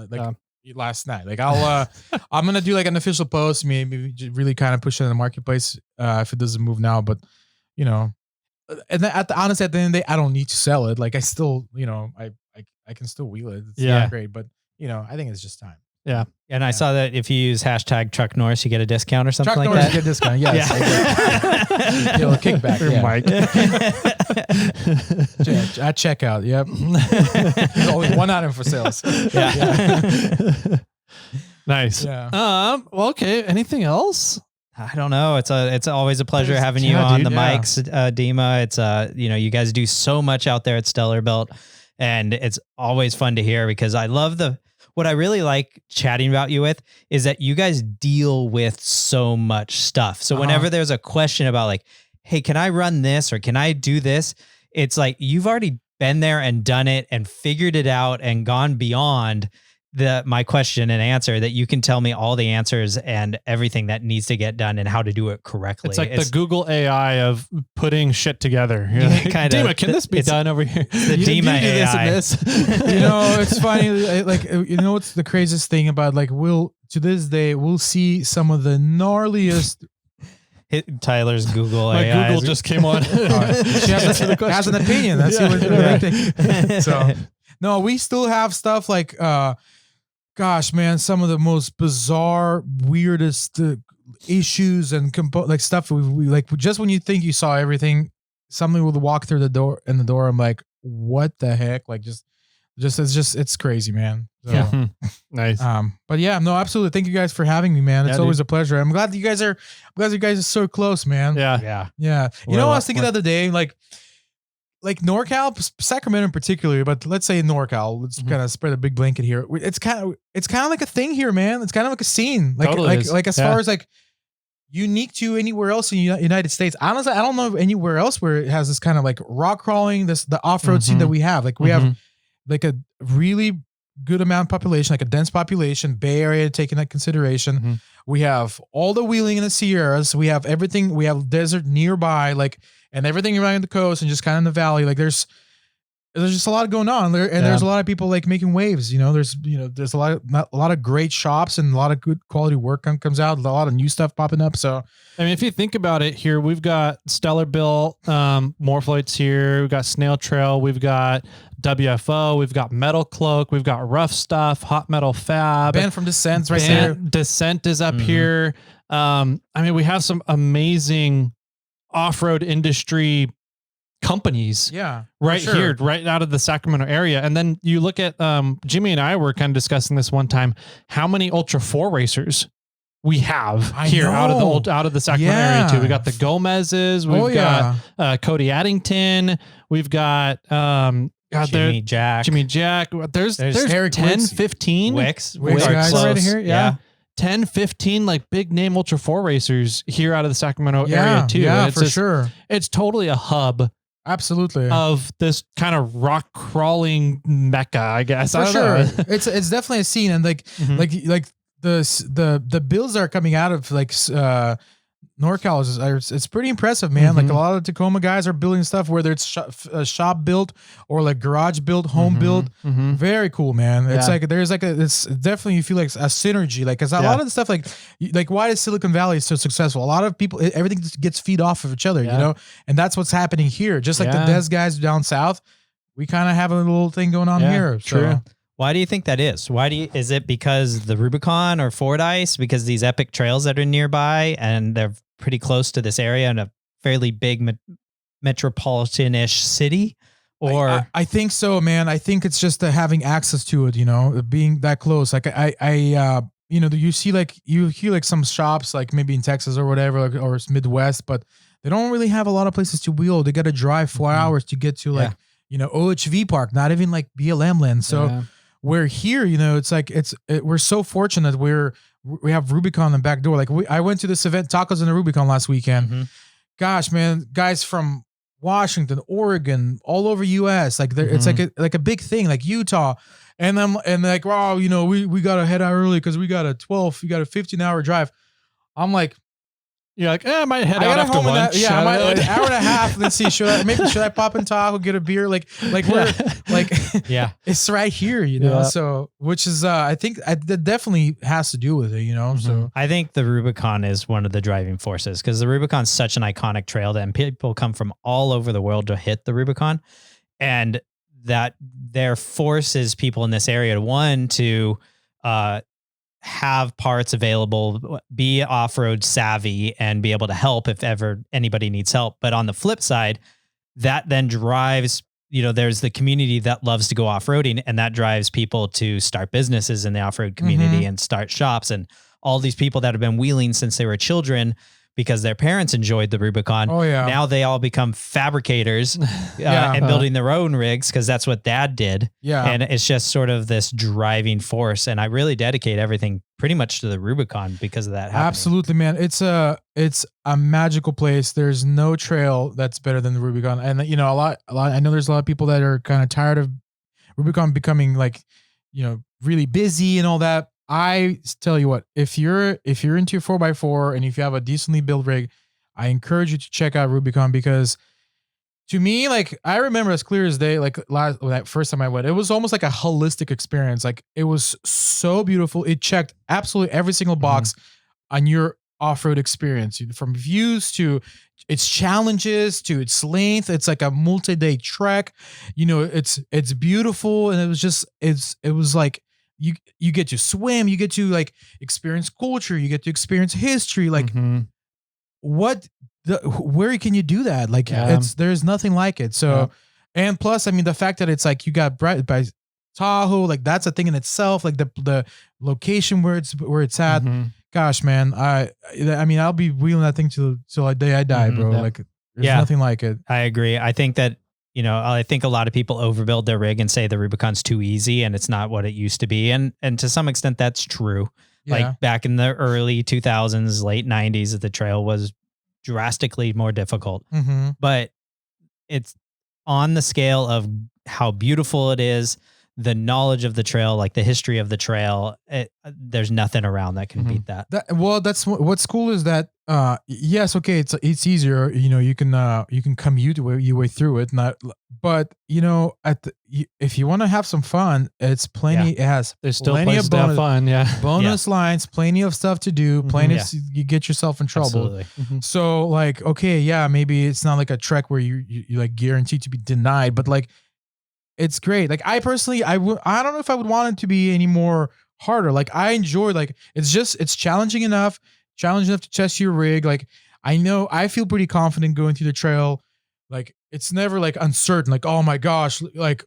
last night. Like I'm going to do like an official post, maybe really kind of push it in the marketplace if it doesn't move now, but and honestly, at the end of the day, I don't need to sell it. Like I still, I can still wheel it. It's not great, but I think it's just time. Yeah. And I saw that if you use hashtag Truck Norris, you get a discount or something Truck like Norris, that. you get a discount. Yes. A kickback. Mike. At checkout. Yep. There's only one item for sales. Nice. Yeah. Well, okay. Anything else? I don't know. It's always a pleasure having you on the mics, Dima. It's you guys do so much out there at Stellar Belt. And it's always fun to hear because I love what I really like chatting about you with is that you guys deal with so much stuff. So whenever there's a question about like, hey, can I run this or can I do this? It's like you've already been there and done it and figured it out and gone beyond my question and answer, that you can tell me all the answers and everything that needs to get done and how to do it correctly. It's like the Google AI of putting shit together. You're like, Dima, can this be done over here? The Dima AI. This and this. You know, it's funny. Like, you know, what's the craziest thing about like, to this day, we'll see some of the gnarliest. Tyler's Google My AI. Google just came on. She has an opinion. That's what So, no, we still have stuff like, gosh, man, some of the most bizarre, weirdest issues and like stuff. We like just when you think you saw everything, something will walk through the door. I'm like, what the heck? Like, it's crazy, man. So, yeah, nice. But yeah, no, absolutely. Thank you guys for having me, man. It's always a pleasure. I'm glad you guys are so close, man. Yeah. You know, I was thinking the other day, like NorCal, Sacramento in particular, but let's say NorCal. Let's kind of spread a big blanket here. It's kind of like a thing here, man. It's kind of like a scene, like totally as far as like unique to anywhere else in the United States. Honestly, I don't know of anywhere else where it has this kind of like rock crawling, the off-road scene that we have. Like we have like a really good amount of population, like a dense population, Bay Area taking that consideration. We have all the wheeling in the Sierras. We have everything. We have desert nearby, like, and everything around the coast and just kind of in the valley. Like there's just a lot going on there, and there's a lot of people like making waves. You know, there's a lot of great shops and a lot of good quality work comes out. A lot of new stuff popping up. So I mean, if you think about it, here we've got Stellar Built, Morphloids here. We've got Snail Trail. We've got WFO. We've got Metal Cloak. We've got Rough Stuff. Hot Metal Fab. Ben from Descent's right there. Descent is up here. I mean, we have some amazing off-road industry companies right here, right out of the Sacramento area. And then you look at Jimmy and I were kind of discussing this one time, how many Ultra 4 racers we have out of the Sacramento area too. We got the Gomez's, we've got Cody Addington, we've got Jimmy Jack. There's Eric 10, Wicks. 15 Wicks guys right here. Yeah. 10, 15 like big name Ultra 4 racers here out of the Sacramento area too. Yeah, it's for sure. It's totally a hub. Absolutely. Of this kind of rock crawling mecca, I guess. For sure. It's definitely a scene, and like the builds that are coming out of like NorCal it's pretty impressive, man. Like a lot of Tacoma guys are building stuff, whether it's shop built or like garage built, home built. Very cool, man. It's like there's like it's definitely, you feel like a synergy, like because a lot of the stuff like why is Silicon Valley so successful? A lot of people, everything gets feed off of each other, you know, and that's what's happening here. Just like the Des guys down south, we kind of have a little thing going on here. True. So. Why do you think that is? Is it because the Rubicon or Fordyce, because these epic trails that are nearby and they're pretty close to this area and a fairly big metropolitan-ish city? Or I think so, man. I think it's just having access to it, you know, being that close. Like you know, you hear like some shops, like maybe in Texas or whatever, like, or Midwest, but they don't really have a lot of places to wheel. They got to drive 4 hours to get to like, you know, OHV Park, not even like BLM land. So we're here, you know, it's like, we're so fortunate we have Rubicon in the back door. Like I went to this event, Tacos in the Rubicon last weekend. Gosh, man, guys from Washington, Oregon, all over US, like it's like a big thing, like Utah. And like, wow, you know, we got to head out early because we got a 15-hour drive. I'm like, you're like, I might head out after lunch. I might an hour and a half. Let's see, should I pop in Tahoe, get a beer? Like we're like, it's right here, you know. So, which is, I think that definitely has to do with it, you know. So, I think the Rubicon is one of the driving forces because the Rubicon's such an iconic trail that people come from all over the world to hit the Rubicon, and that there forces people in this area to have parts available, be off-road savvy, and be able to help if ever anybody needs help. But on the flip side, that then drives, you know, there's the community that loves to go off-roading, and that drives people to start businesses in the off-road community and start shops. And all these people that have been wheeling since they were children because their parents enjoyed the Rubicon. Oh yeah. Now they all become fabricators and building their own rigs because that's what Dad did. Yeah. And it's just sort of this driving force. And I really dedicate everything pretty much to the Rubicon because of that happening. Absolutely, man. It's a magical place. There's no trail that's better than the Rubicon. And a lot. I know there's a lot of people that are kind of tired of Rubicon becoming like, really busy and all that. I tell you what, if you're into 4x4 and if you have a decently built rig, I encourage you to check out Rubicon because to me, like I remember as clear as day, like that first time I went, it was almost like a holistic experience. Like it was so beautiful. It checked absolutely every single box on your off-road experience, from views to its challenges to its length. It's like a multi-day trek. It's beautiful, and it was like you get to swim, you get to like experience culture, you get to experience history. Like where can you do that? Like there's nothing like it. So, and plus, I mean, the fact that it's like you got by Tahoe, like that's a thing in itself. Like the location where it's at. Gosh, man, I mean, I'll be wheeling that thing till the day I die, bro. Like there's nothing like it. I agree. I think that. I think a lot of people overbuild their rig and say the Rubicon's too easy and it's not what it used to be. And to some extent that's true. Yeah. Like back in the early 2000s, late 90s, the trail was drastically more difficult. But it's on the scale of how beautiful it is, the knowledge of the trail, like the history of the trail. There's nothing around that can beat that. That's what's cool is that yes, okay, it's easier. You can commute your way through it. But if you want to have some fun, it's plenty. It has there's still plenty of bonus fun. Bonus lines, plenty of stuff to do. Plenty. You get yourself in trouble. Absolutely. So like, okay, maybe it's not like a trek where you like guaranteed to be denied, but like. It's great. Like I personally, I don't know if I would want it to be any more harder. Like I enjoy, like it's challenging enough to test your rig. Like I feel pretty confident going through the trail. Like it's never like uncertain. Like, oh my gosh, like,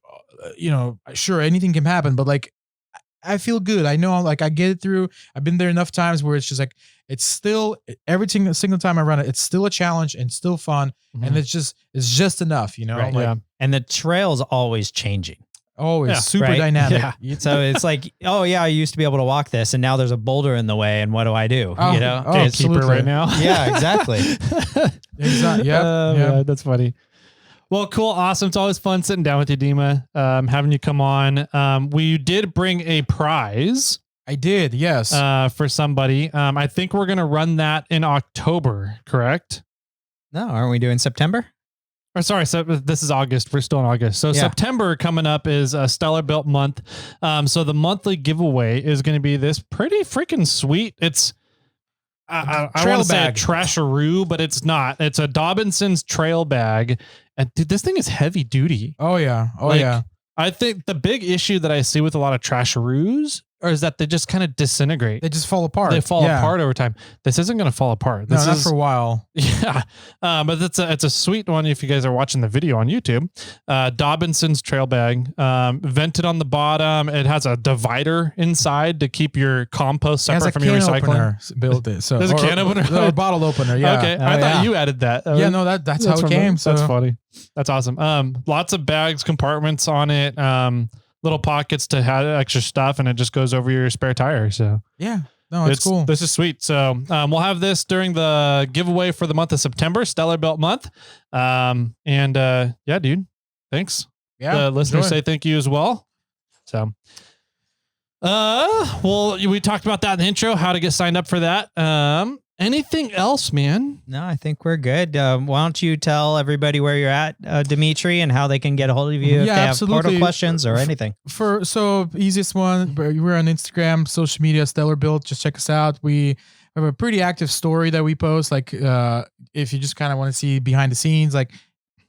sure, anything can happen, but like, I feel good. I know, like I get it through. I've been there enough times where it's just like, it's still every single time I run it, it's still a challenge and still fun. And it's just enough, Right. And the trail's always changing. Always super dynamic. Yeah. So it's like, oh yeah, I used to be able to walk this and now there's a boulder in the way. And what do I do? Keep it right now. Yeah, exactly. Exactly. Yeah, that's funny. Well, cool. Awesome. It's always fun sitting down with you, Dima, having you come on. We did bring a prize. I did. Yes. For somebody. I think we're going to run that in October, correct? No, aren't we doing September? Or sorry, so this is August. We're still in August. So September coming up is a Stellar Built month. So the monthly giveaway is going to be this pretty freaking sweet. It's I want to say a trasharoo, but it's not. It's a Dobinson's trail bag. And dude, this thing is heavy duty. Oh yeah. I think the big issue that I see with a lot of trasharoos is that they just kind of disintegrate. They just fall apart. They fall apart over time. This isn't going to fall apart. This not for a while. Yeah. But it's a sweet one if you guys are watching the video on YouTube. Dobinson's trail bag, vented on the bottom. It has a divider inside to keep your compost separate from your recycling. Built it. So there's a can opener. A bottle opener. Yeah. Okay. I thought you added that. That's how it came. So that's funny. That's awesome. Lots of bags, compartments on it. Little pockets to have extra stuff, and it just goes over your spare tire. So yeah, no, it's cool. This is sweet. So we'll have this during the giveaway for the month of September, Stellar Built month. Yeah, dude, thanks. Yeah, the listeners say thank you as well. So, well, we talked about that in the intro, how to get signed up for that. Anything else, man? No, I think we're good. Why don't you tell everybody where you're at, Dimitri, and how they can get a hold of you if they have portal questions or anything? So easiest one, we're on Instagram, social media, Stellar Built. Just check us out. We have a pretty active story that we post. Like if you just kind of want to see behind the scenes, like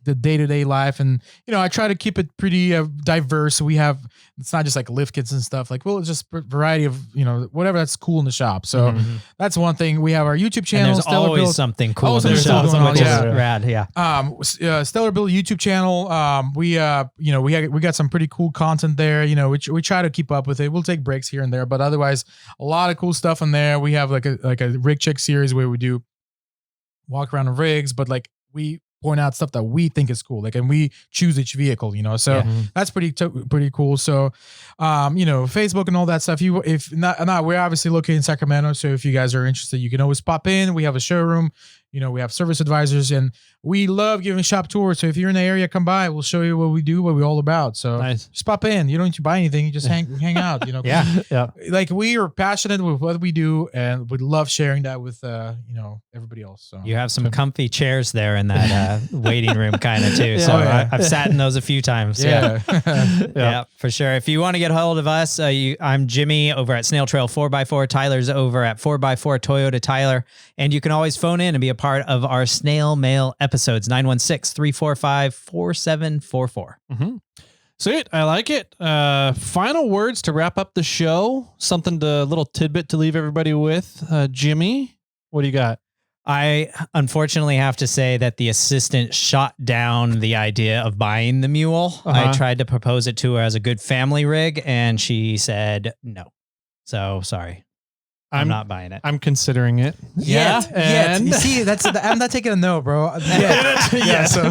the day-to-day life. And, I try to keep it pretty diverse. We have, it's not just like lift kits and stuff. Like, well, it's just a variety of, whatever that's cool in the shop. So that's one thing. We have our YouTube channel. And there's Stellar always Build. something cool in the shop, which is rad. Yeah. Stellar Build YouTube channel. We got some pretty cool content there. We try to keep up with it. We'll take breaks here and there, but otherwise a lot of cool stuff in there. We have like a rig check series where we do walk around in rigs, but like we point out stuff that we think is cool, like, and we choose each vehicle, you know, so that's pretty cool. So, you know, Facebook and all that stuff. If not, we're obviously located in Sacramento, so if you guys are interested, you can always pop in. We have a showroom, you know, we have service advisors, and we love giving shop tours. So if you're in the area, come by. We'll show you what we do, what we're all about. So just pop in. You don't need to buy anything. You just hang out, you know. Yeah. Like, we are passionate with what we do, and we love sharing that with, you know, everybody else. So you have some comfy chairs there in that waiting room kind of too. So I've sat in those a few times. Yeah, for sure. If you want to get a hold of us, I'm Jimmy over at SnailTrail4x4. Tyler's over at 4x4 Toyota Tyler. And you can always phone in and be a part of our snail mail episodes, 916-345-4744. Sweet. I like it. Final words to wrap up the show. Little tidbit to leave everybody with. Jimmy, what do you got? I unfortunately have to say that the assistant shot down the idea of buying the Mule. I tried to propose it to her as a good family rig, and she said no. So sorry. I'm not buying it. I'm considering it. And you see, I'm not taking a no, bro. So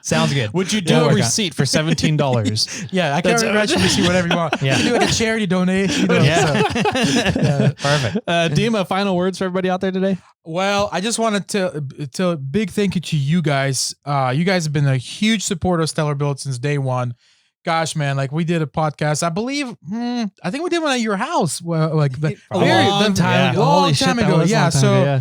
sounds good. Would you do a receipt for $17? Yeah, I can actually see whatever you want. Yeah. You can do it a charity donation. You know, Perfect. Dima, final words for everybody out there today? Well, I just wanted to tell a big thank you to you guys. You guys have been a huge supporter of Stellar Build since day one. Gosh, man, like, we did a podcast. I believe, I think we did one at your house. Well, like a long time ago. Yeah. So,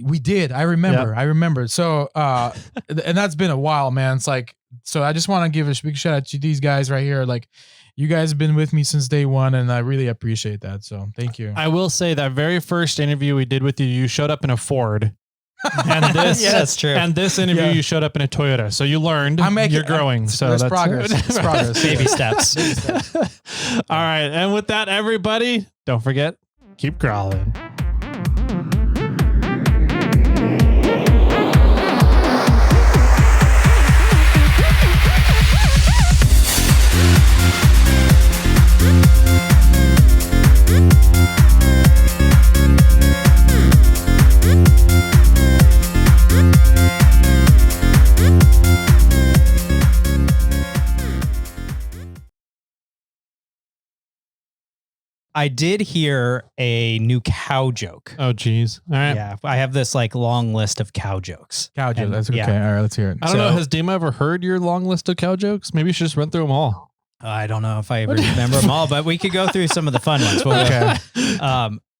we did. I remember. So, and that's been a while, man. It's like, so I just want to give a big shout out to these guys right here. Like, you guys have been with me since day one, and I really appreciate that. So thank you. I will say that very first interview we did with you, you showed up in a Ford. And this, that's true. And this interview, you showed up in a Toyota, so you learned. You're growing. So there's that's progress. It's progress. Baby steps. All right, and with that, everybody, don't forget, keep crawling. I did hear a new cow joke. Oh, geez. All right. Yeah, I have this like long list of cow jokes. Cow joke. That's okay. Yeah. All right, let's hear it. I don't know. Has Dima ever heard your long list of cow jokes? Maybe you should just run through them all. I don't know if I ever remember them all, but we could go through some of the fun ones. Okay.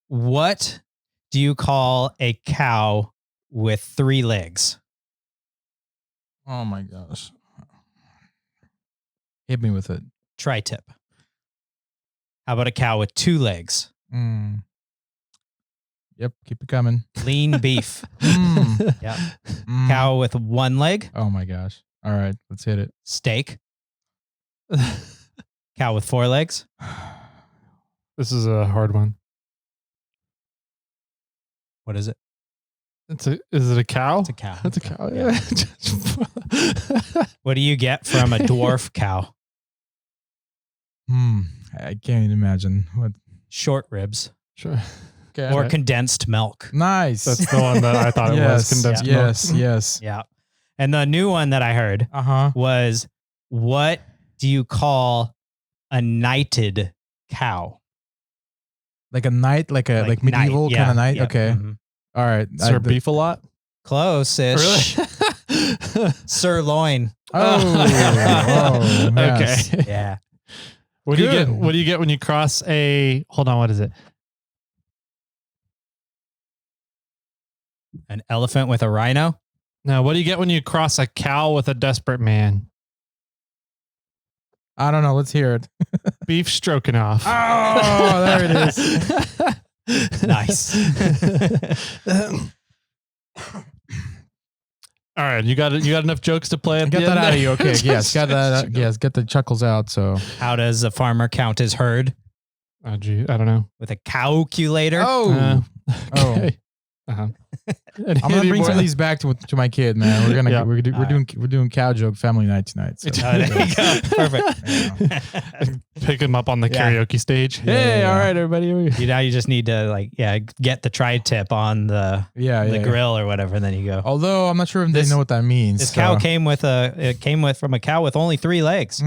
What do you call a cow with 3 legs? Oh my gosh. Hit me with it. Tri-tip. How about a cow with 2 legs? Yep, keep it coming. Lean beef. Yep. Cow with 1 leg. Oh my gosh. All right, let's hit it. Steak. Cow with 4 legs. This is a hard one. What is it? Is it a cow? It's a cow. It's a cow. Yeah. What do you get from a dwarf cow? I can't even imagine what. Short ribs. Sure. Okay, or condensed milk. Nice. That's the one that I thought it was. Condensed milk. Yes. Yeah. And the new one that I heard was, what do you call a knighted cow? Like a knight, like medieval kind of knight. Yeah. Okay. All right. Sir beef a lot? Close-ish. Really? Sirloin. Oh. Yes. Okay. Yeah. What do you get? What do you get when you cross a? Hold on. What is it? An elephant with a rhino? No. What do you get when you cross a cow with a desperate man? I don't know. Let's hear it. Beef stroganoff. Oh, there it is. Nice. All right, you got enough jokes to play. Get that out of you, okay? Yes, got that. Yes, get the chuckles out. So, how does a farmer count his herd? Oh, gee, I don't know. With a calculator. Okay. I'm gonna bring some of these back to my kid, man. We're doing cow joke family night tonight. So. There you go. Perfect. pick them up on the karaoke stage. Hey, all right, everybody. Now you just need to get the tri-tip on the grill or whatever, and then you go. Although I'm not sure if they know what that means. This cow came from a cow with only 3 legs.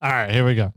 All right, here we go.